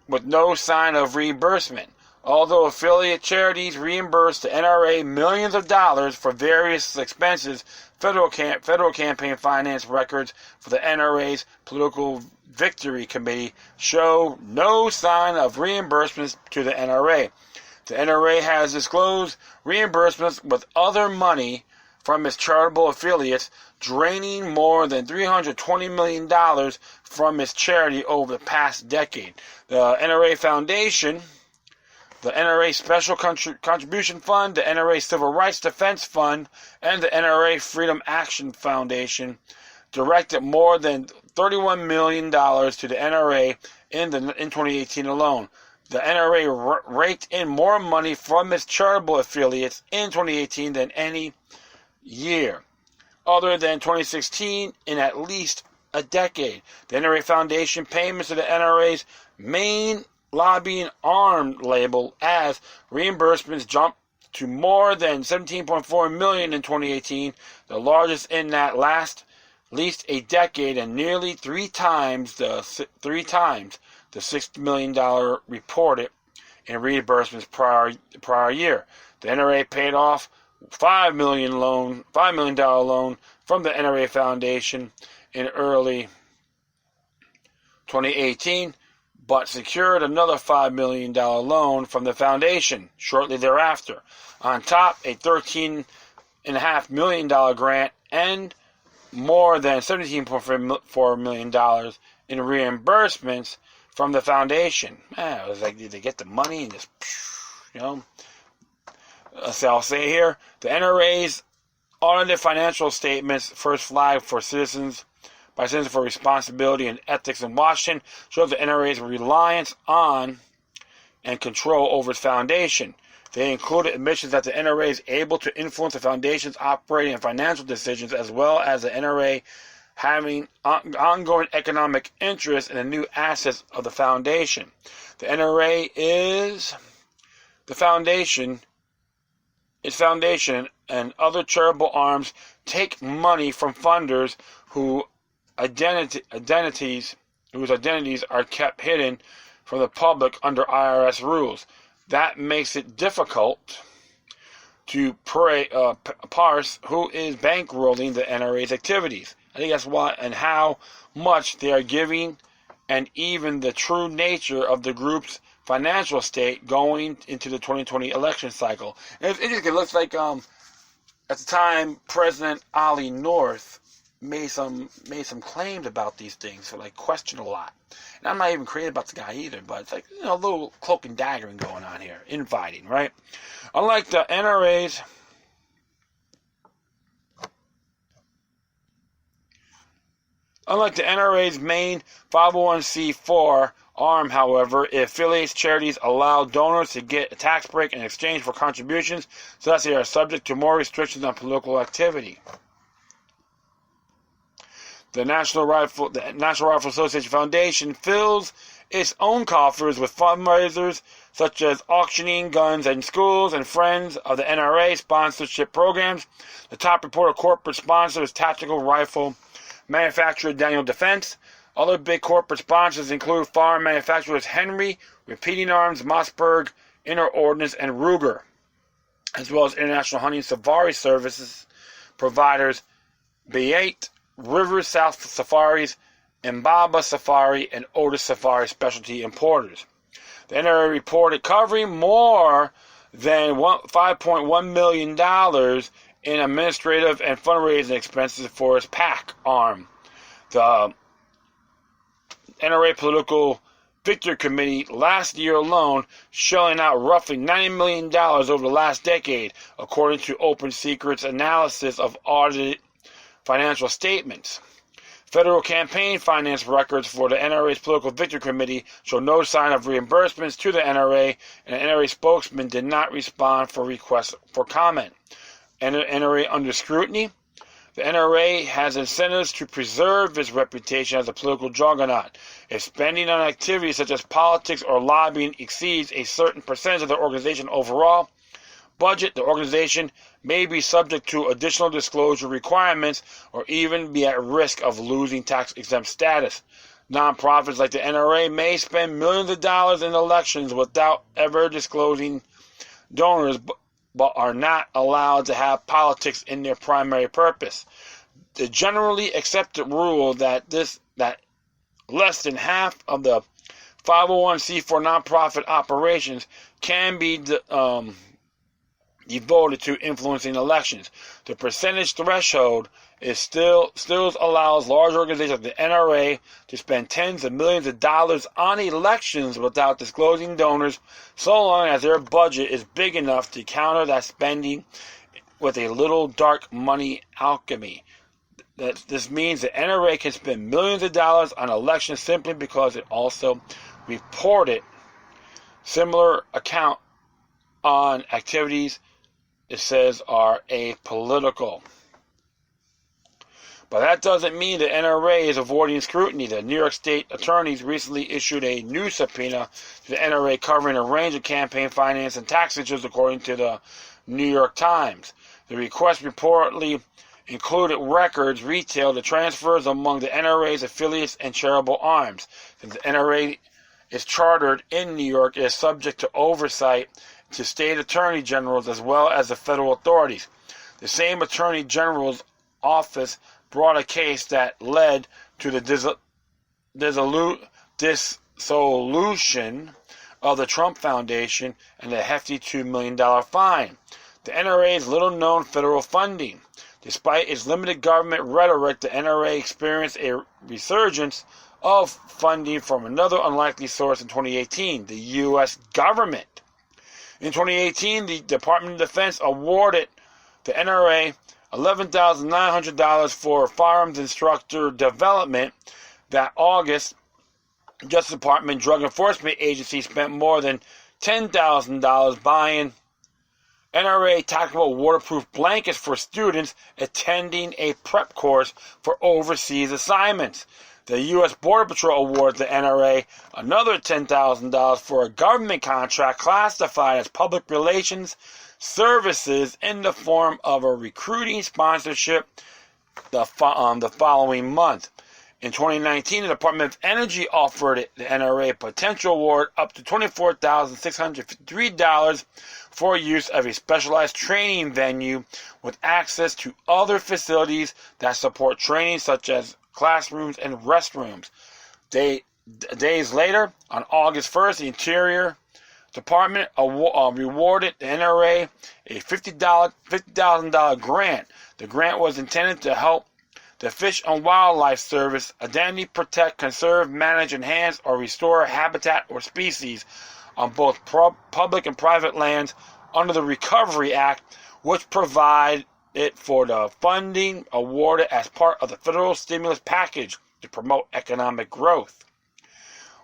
with no sign of reimbursement. Although affiliate charities reimburse the NRA millions of dollars for various expenses, federal campaign finance records for the NRA's Political Victory Committee show no sign of reimbursements to the NRA. The NRA has disclosed reimbursements with other money from its charitable affiliates, draining more than $320 million from its charity over the past decade. The NRA Foundation, the NRA Special Contribution Fund, the NRA Civil Rights Defense Fund, and the NRA Freedom Action Foundation directed more than $31 million to the NRA in 2018 alone. The NRA raked in more money from its charitable affiliates in 2018 than any year other than 2016 in at least a decade. The NRA Foundation payments to the NRA's main lobbying arm label as reimbursements jumped to more than $17.4 million in 2018, the largest in that least a decade, and nearly three times the $60 million reported in reimbursements prior year. The NRA paid off $5 million loan from the NRA Foundation in early 2018, but secured another $5 million loan from the foundation shortly thereafter. On top, a $13.5 million grant and more than $17.4 million in reimbursements from the foundation. Man, it was like, did they get the money and just, So I'll say here, the NRA's audited financial statements, first flag for Citizens for Responsibility and Ethics in Washington, shows the NRA's reliance on and control over its foundation. They included admissions that the NRA is able to influence the foundation's operating and financial decisions, as well as the NRA having ongoing economic interest in the new assets of the foundation. The NRA is the foundation. Its foundation and other charitable arms take money from funders whose identities are kept hidden from the public under IRS rules. That makes it difficult to parse who is bankrolling the NRA's activities. I think that's why and how much they are giving, and even the true nature of the group's financial state going into the 2020 election cycle. And it's interesting. It looks like at the time President Ali North made some claims about these things, so like questioned a lot. And I'm not even crazy about the guy either, but it's like a little cloak and daggering going on here, infighting, right? Unlike the NRA's main 501c4 arm, however, it affiliates charities allow donors to get a tax break in exchange for contributions, so that they are subject to more restrictions on political activity. The National Rifle Association Foundation fills its own coffers with fundraisers such as auctioning guns in schools and Friends of the NRA sponsorship programs. The top reported corporate sponsor is tactical rifle manufacturer Daniel Defense. Other big corporate sponsors include firearm manufacturers Henry, Repeating Arms, Mossberg, Inner Ordnance, and Ruger, as well as international hunting safari services providers B8, River South Safaris, Mbaba Safari, and Otis Safari specialty importers. The NRA reported covering more than $5.1 million in administrative and fundraising expenses for its PAC arm. The NRA Political Victory Committee last year alone shelling out roughly $90 million over the last decade, according to Open Secrets analysis of audited financial statements. Federal campaign finance records for the NRA's Political Victory Committee show no sign of reimbursements to the NRA, and an NRA spokesman did not respond for requests for comment. NRA under scrutiny. The NRA has incentives to preserve its reputation as a political juggernaut. If spending on activities such as politics or lobbying exceeds a certain percentage of the organization's overall budget, the organization may be subject to additional disclosure requirements or even be at risk of losing tax-exempt status. Nonprofits like the NRA may spend millions of dollars in elections without ever disclosing donors, but are not allowed to have politics in their primary purpose. The generally accepted rule that less than half of the 501c4 nonprofit operations can be devoted to influencing elections. The percentage threshold is still allows large organizations like the NRA to spend tens of millions of dollars on elections without disclosing donors, so long as their budget is big enough to counter that spending with a little dark money alchemy. This means the NRA can spend millions of dollars on elections simply because it also reported similar account on activities it says are apolitical. But that doesn't mean the NRA is avoiding scrutiny. The New York State attorneys recently issued a new subpoena to the NRA covering a range of campaign finance and tax issues, according to the New York Times. The request reportedly included records retailed to transfers among the NRA's affiliates and charitable arms. Since the NRA is chartered in New York, it is subject to oversight to state attorney generals as well as the federal authorities. The same attorney general's office brought a case that led to the dissolution of the Trump Foundation and a hefty $2 million fine. The NRA's little-known federal funding. Despite its limited government rhetoric, the NRA experienced a resurgence of funding from another unlikely source in 2018, the U.S. government. In 2018, the Department of Defense awarded the NRA $11,900 for firearms instructor development. That August, Justice Department Drug Enforcement Agency spent more than $10,000 buying NRA tactical waterproof blankets for students attending a prep course for overseas assignments. The U.S. Border Patrol awards the NRA another $10,000 for a government contract classified as public relations services in the form of a recruiting sponsorship the following month. In 2019, the Department of Energy offered the NRA a potential award up to $24,653 for use of a specialized training venue with access to other facilities that support training such as classrooms and restrooms. Days later, on August 1st, the Interior Department rewarded the NRA a $50,000 grant. The grant was intended to help the Fish and Wildlife Service identify, protect, conserve, manage, enhance, or restore habitat or species on both public and private lands under the Recovery Act, which provided for the funding awarded as part of the federal stimulus package to promote economic growth.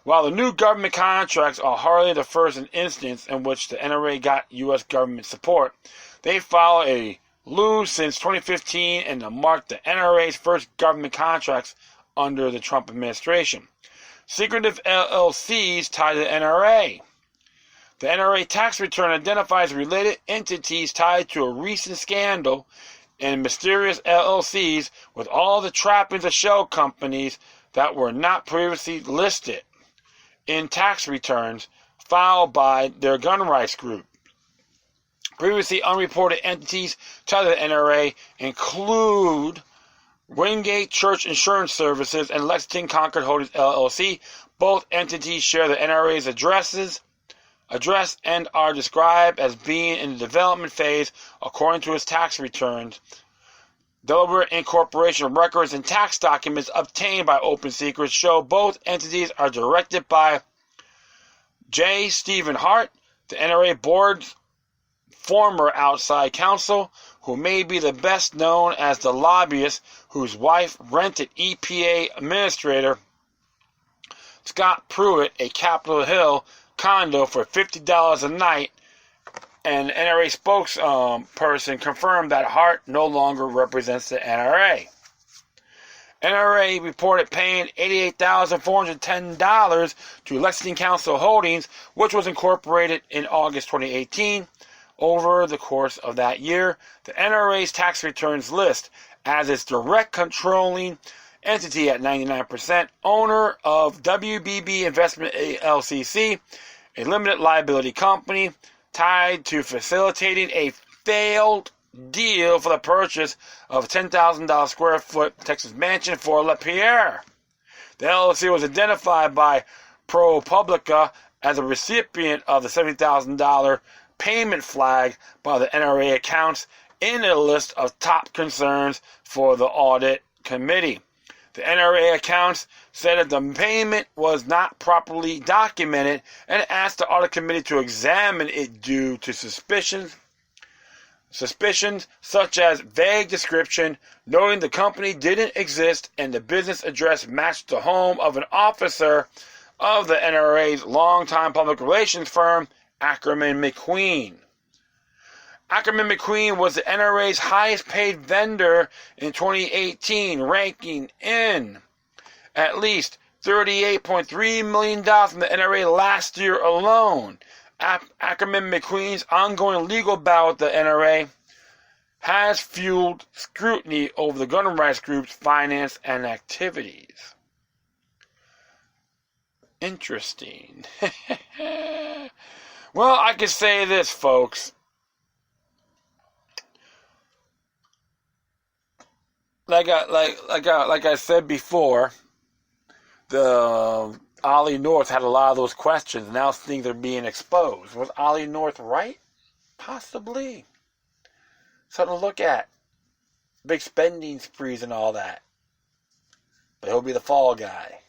While the new government contracts are hardly the first instance in which the NRA got U.S. government support, they follow a lose since 2015 and marked the NRA's first government contracts under the Trump administration. Secretive LLCs tied to the NRA. The NRA tax return identifies related entities tied to a recent scandal and mysterious LLCs with all the trappings of shell companies that were not previously listed in tax returns filed by their gun rights group. Previously unreported entities tied to the NRA include Wingate Church Insurance Services and Lexington Concord Holdings LLC. Both entities share the NRA's address and are described as being in the development phase according to its tax returns. Delaware incorporation records and tax documents obtained by Open Secrets show both entities are directed by J. Stephen Hart, the NRA board's former outside counsel, who may be the best known as the lobbyist whose wife rented EPA Administrator Scott Pruitt a Capitol Hill condo for $50 a night And NRA spokesperson confirmed that Hart no longer represents the NRA. NRA reported paying $88,410 to Lexington Council Holdings, which was incorporated in August 2018. Over the course of that year, the NRA's tax returns list as its direct controlling entity at 99% owner of WBB Investment LCC, a limited liability company tied to facilitating a failed deal for the purchase of a $10,000 square foot Texas mansion for LaPierre. The LLC was identified by ProPublica as a recipient of the $70,000 payment flag by the NRA accounts in a list of top concerns for the audit committee. The NRA accounts said that the payment was not properly documented and asked the audit committee to examine it due to suspicions such as vague description, noting the company didn't exist and the business address matched the home of an officer of the NRA's longtime public relations firm, Ackerman McQueen. Ackerman McQueen was the NRA's highest paid vendor in 2018, ranking in at least $38.3 million from the NRA last year alone. Ackerman McQueen's ongoing legal battle with the NRA has fueled scrutiny over the gun rights group's finance and activities. Interesting. Well, I can say this, folks. Like I said before, the Ollie North had a lot of those questions. Now things are being exposed. Was Ollie North right? Possibly. Something to look at. Big spending sprees and all that. But he'll be the fall guy.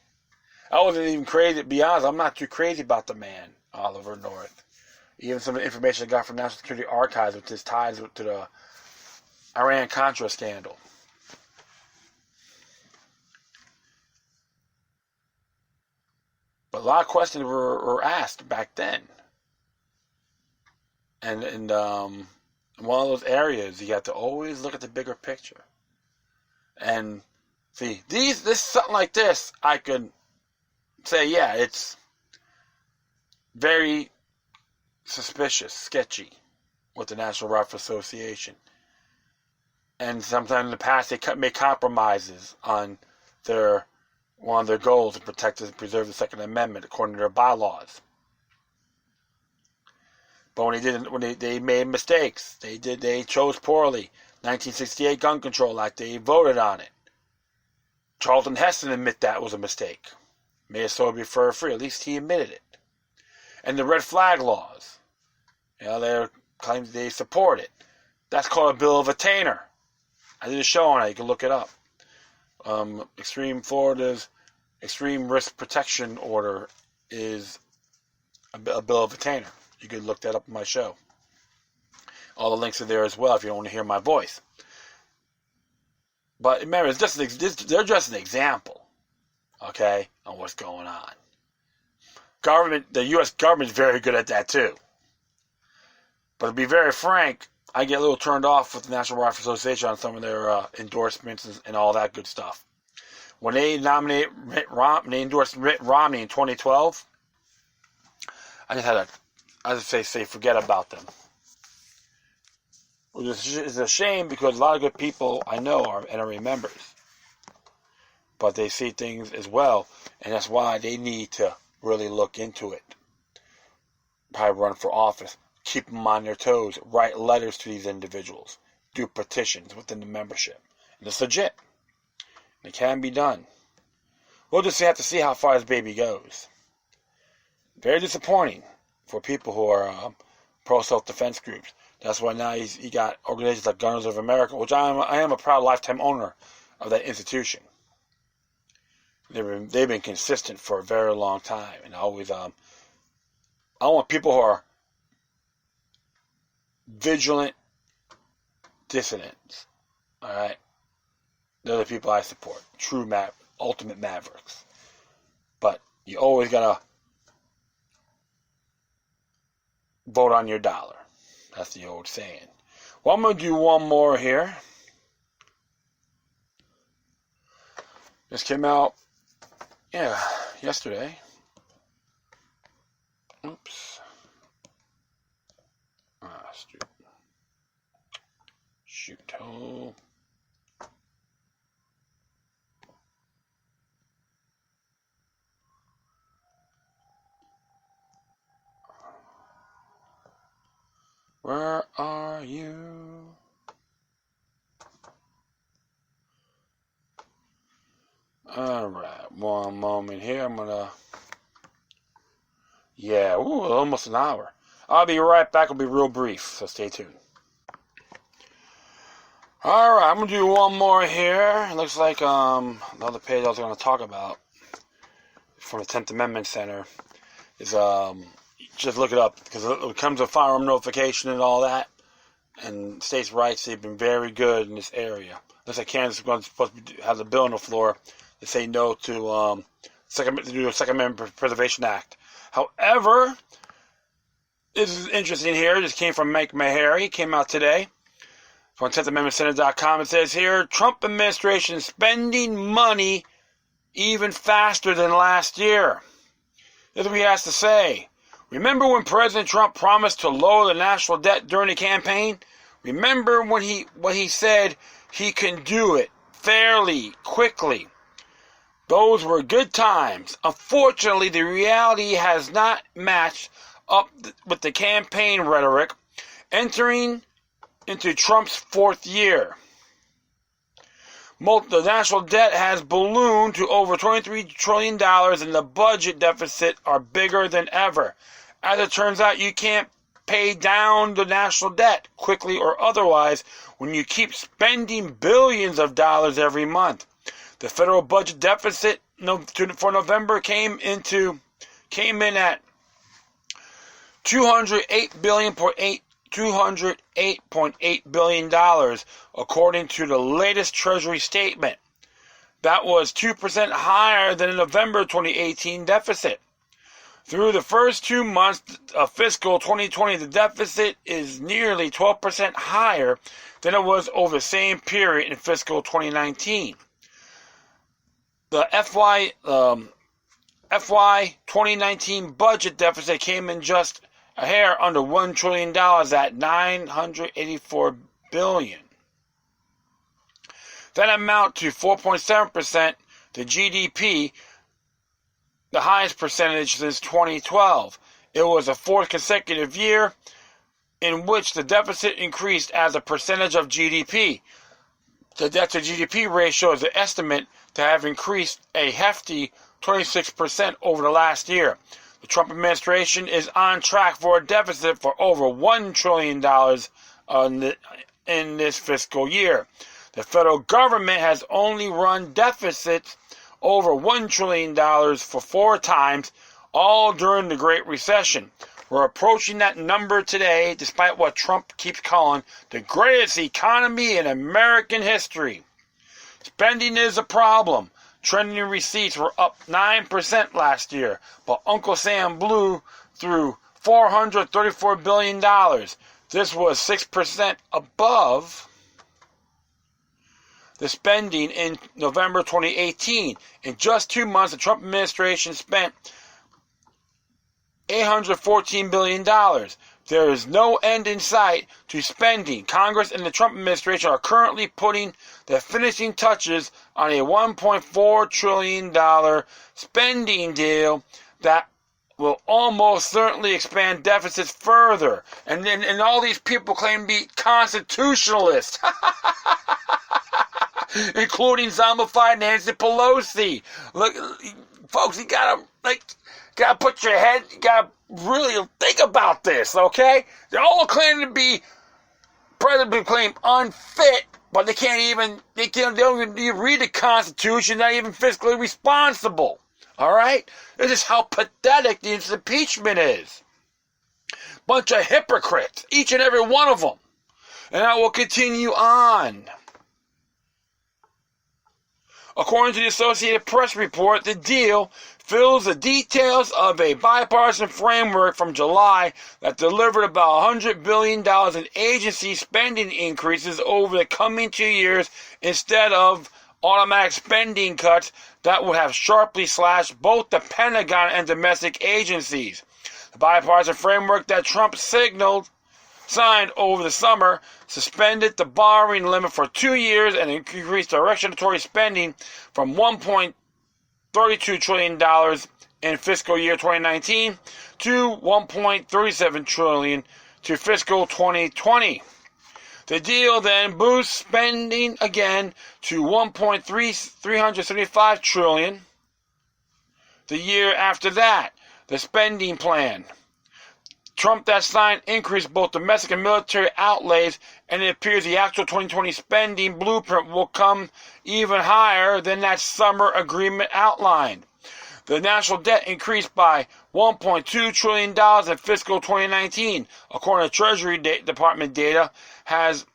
I wasn't even crazy, to be honest. I'm not too crazy about the man, Oliver North. Even some of the information I got from National Security Archives with his ties to the Iran-Contra scandal. But a lot of questions were asked back then. And one of those areas, you have to always look at the bigger picture. And see, this something like this, I could say, yeah, it's very suspicious, sketchy with the National Rifle Association. And sometimes in the past, they make compromises on one of their goals to protect and preserve the Second Amendment according to their bylaws. But when they made mistakes, they chose poorly. 1968 Gun Control Act, they voted on it. Charlton Heston admitted that was a mistake. May his soul be fur free. At least he admitted it. And the red flag laws, they claim they support it. That's called a bill of attainder. I did a show on it. You can look it up. Florida's Extreme Risk Protection Order is a bill of attainder. You can look that up in my show. All the links are there as well if you don't want to hear my voice. But remember, they're just an example, okay, on what's going on. The U.S. government is very good at that too. But to be very frank, I get a little turned off with the National Rifle Association on some of their endorsements and all that good stuff. When they endorsed Mitt Romney in 2012, I just say forget about them. Which is a shame because a lot of good people I know are NRA members. But they see things as well, and that's why they need to really look into it. Probably run for office. Keep them on their toes. Write letters to these individuals. Do petitions within the membership. And it's legit. It can be done. We'll just have to see how far this baby goes. Very disappointing for people who are pro-self-defense groups. That's why now you got organizations like Gunners of America, which I am a proud lifetime owner of that institution. They've been consistent for a very long time, and always I want people who are vigilant dissidents. All right, they're the people I support. True ultimate mavericks. But you always gotta vote on your dollar. That's the old saying. Well, I'm going to do one more here. This came out, yesterday. Oops. Shoot. Oh. Where are you? Alright, one moment here. I'm gonna... almost an hour. I'll be right back. I'll be real brief, so stay tuned. Alright, I'm gonna do one more here. It looks like another page I was gonna talk about from the 10th Amendment Center is just look it up, because it comes with firearm notification and all that, and states' rights. They've been very good in this area. Looks like Kansas is supposed to have the bill on the floor to say no to the Second Amendment Preservation Act. However, this is interesting here. This came from Mike Meharry. Came out today from 10thamendmentcenter.com. It says here, Trump administration spending money even faster than last year. This is what he has to say. Remember when President Trump promised to lower the national debt during the campaign? Remember when he said he can do it fairly quickly? Those were good times. Unfortunately, the reality has not matched up with the campaign rhetoric entering into Trump's fourth year. The national debt has ballooned to over $23 trillion, and the budget deficit are bigger than ever. As it turns out, you can't pay down the national debt, quickly or otherwise, when you keep spending billions of dollars every month. The federal budget deficit for November came in at $208.8 billion, according to the latest Treasury statement. That was 2% higher than the November 2018 deficit. Through the first 2 months of fiscal 2020, the deficit is nearly 12% higher than it was over the same period in fiscal 2019. The FY 2019 budget deficit came in just a hair under $1 trillion at $984 billion. That amount to 4.7% to GDP, the highest percentage since 2012. It was a fourth consecutive year in which the deficit increased as a percentage of GDP. The debt to GDP ratio is an estimate to have increased a hefty 26% over the last year. The Trump administration is on track for a deficit for over $1 trillion in this fiscal year. The federal government has only run deficits over $1 trillion for 4 times, all during the Great Recession. We're approaching that number today, despite what Trump keeps calling the greatest economy in American history. Spending is a problem. Trending receipts were up 9% last year, but Uncle Sam blew through $434 billion. This was 6% above the spending in November 2018. In just 2 months, the Trump administration spent $814 billion. There is no end in sight to spending. Congress and the Trump administration are currently putting the finishing touches on a $1.4 trillion spending deal that will almost certainly expand deficits further. And all these people claim to be constitutionalists, including zombified Nancy Pelosi. Look, folks, you gotta put your head, you gotta really think about this, okay? They're all claiming to be president claim unfit, but they don't even read the Constitution, not even fiscally responsible. Alright? This is how pathetic this impeachment is. Bunch of hypocrites, each and every one of them. And I will continue on. According to the Associated Press report, the deal fills the details of a bipartisan framework from July that delivered about $100 billion in agency spending increases over the coming 2 years instead of automatic spending cuts that would have sharply slashed both the Pentagon and domestic agencies. The bipartisan framework that Trump signed over the summer suspended the borrowing limit for 2 years and increased directionary spending from $1.32 trillion in fiscal year 2019 to $1.37 trillion to fiscal 2020. The deal then boosts spending again to $1.375 trillion the year after that. The spending plan Trump that signed increased both domestic and military outlays, and it appears the actual 2020 spending blueprint will come even higher than that summer agreement outlined. The national debt increased by $1.2 trillion in fiscal 2019, according to Treasury Department data, has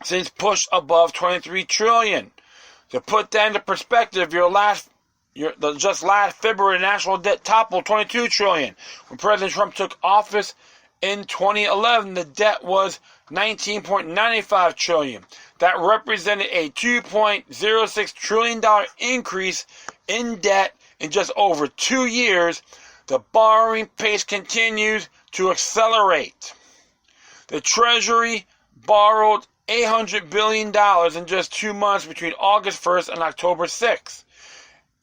since pushed above $23 trillion. To put that into perspective, just last February, national debt toppled $22 trillion. When President Trump took office in 2011, the debt was $19.95 trillion. That represented a $2.06 trillion increase in debt in just over 2 years. The borrowing pace continues to accelerate. The Treasury borrowed $800 billion in just 2 months between August 1st and October 6th.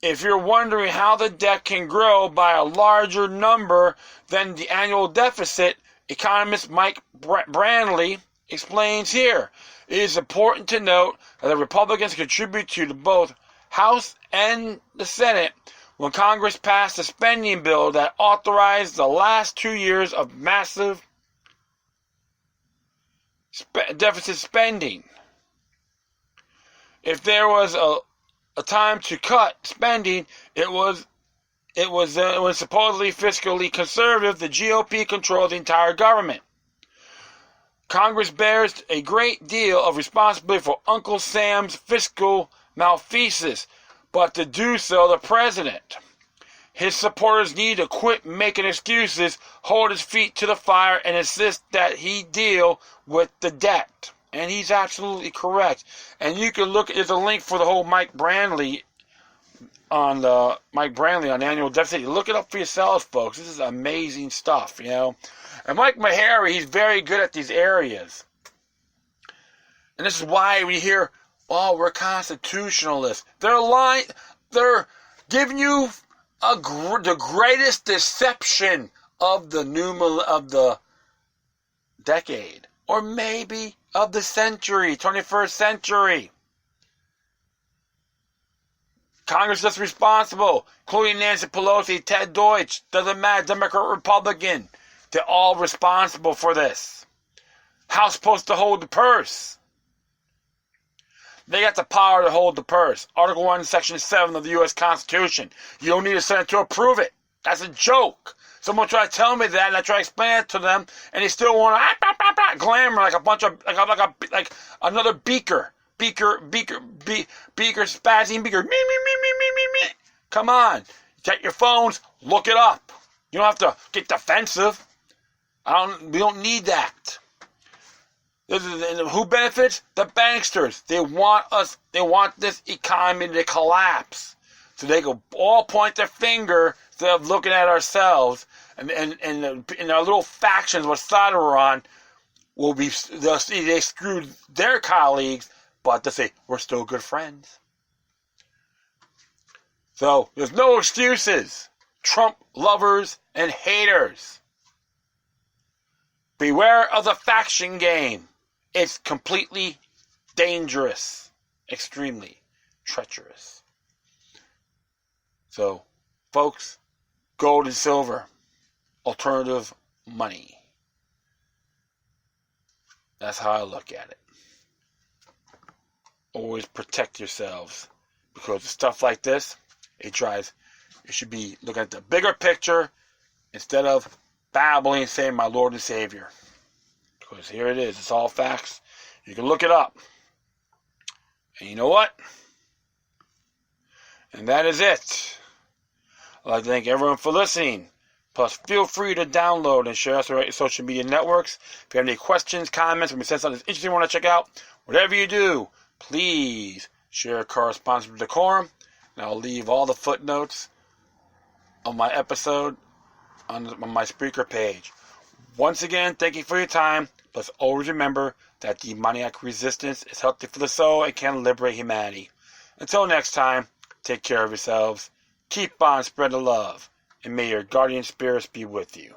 If you're wondering how the debt can grow by a larger number than the annual deficit, economist Mike Brandley explains here. It is important to note that the Republicans contribute to both House and the Senate when Congress passed a spending bill that authorized the last 2 years of massive deficit spending. If there was a time to cut spending, it was supposedly fiscally conservative. The GOP controlled the entire government. Congress bears a great deal of responsibility for Uncle Sam's fiscal malfeasance, but to do so, the president. His supporters need to quit making excuses, hold his feet to the fire, and insist that he deal with the debt. And he's absolutely correct. And you can look, there's a link for the whole Mike Brandley on annual deficit. You look it up for yourselves, folks. This is amazing stuff, you know. And Mike Meharry, he's very good at these areas. And this is why we hear, oh, we're constitutionalists. They're lying. They're giving you the greatest deception of the decade, or maybe of the century, 21st century. Congress is responsible, including Nancy Pelosi, Ted Deutsch, doesn't matter, Democrat, Republican. They're all responsible for this. House supposed to hold the purse. They got the power to hold the purse. Article 1, Section 7 of the U.S. Constitution. You don't need a Senate to approve it. That's a joke. Someone tried to tell me that, and I tried to explain it to them, and they still want to glamour like a bunch of like another beaker, spazzing beaker. Me. Come on, get your phones, look it up. You don't have to get defensive. We don't need that. Who benefits? The banksters. They want this economy to collapse. So they can all point their finger instead of looking at ourselves. And our little factions, what side we're on, they'll see they screwed their colleagues, but they'll say, we're still good friends. So there's no excuses. Trump lovers and haters. Beware of the faction game. It's completely dangerous, extremely treacherous. So, folks, gold and silver, alternative money. That's how I look at it. Always protect yourselves, because stuff like this, you should be looking at the bigger picture instead of babbling saying my Lord and Savior. Because here it is. It's all facts. You can look it up. And you know what? And that is it. I'd like to thank everyone for listening. Plus, feel free to download and share us on your social media networks. If you have any questions, comments, or you sense something interesting you want to check out, whatever you do, please share correspondence with decorum. And I'll leave all the footnotes of my episode on my Spreaker page. Once again, thank you for your time. Let's always remember that demoniac resistance is healthy for the soul and can liberate humanity. Until next time, take care of yourselves, keep on spreading love, and may your guardian spirits be with you.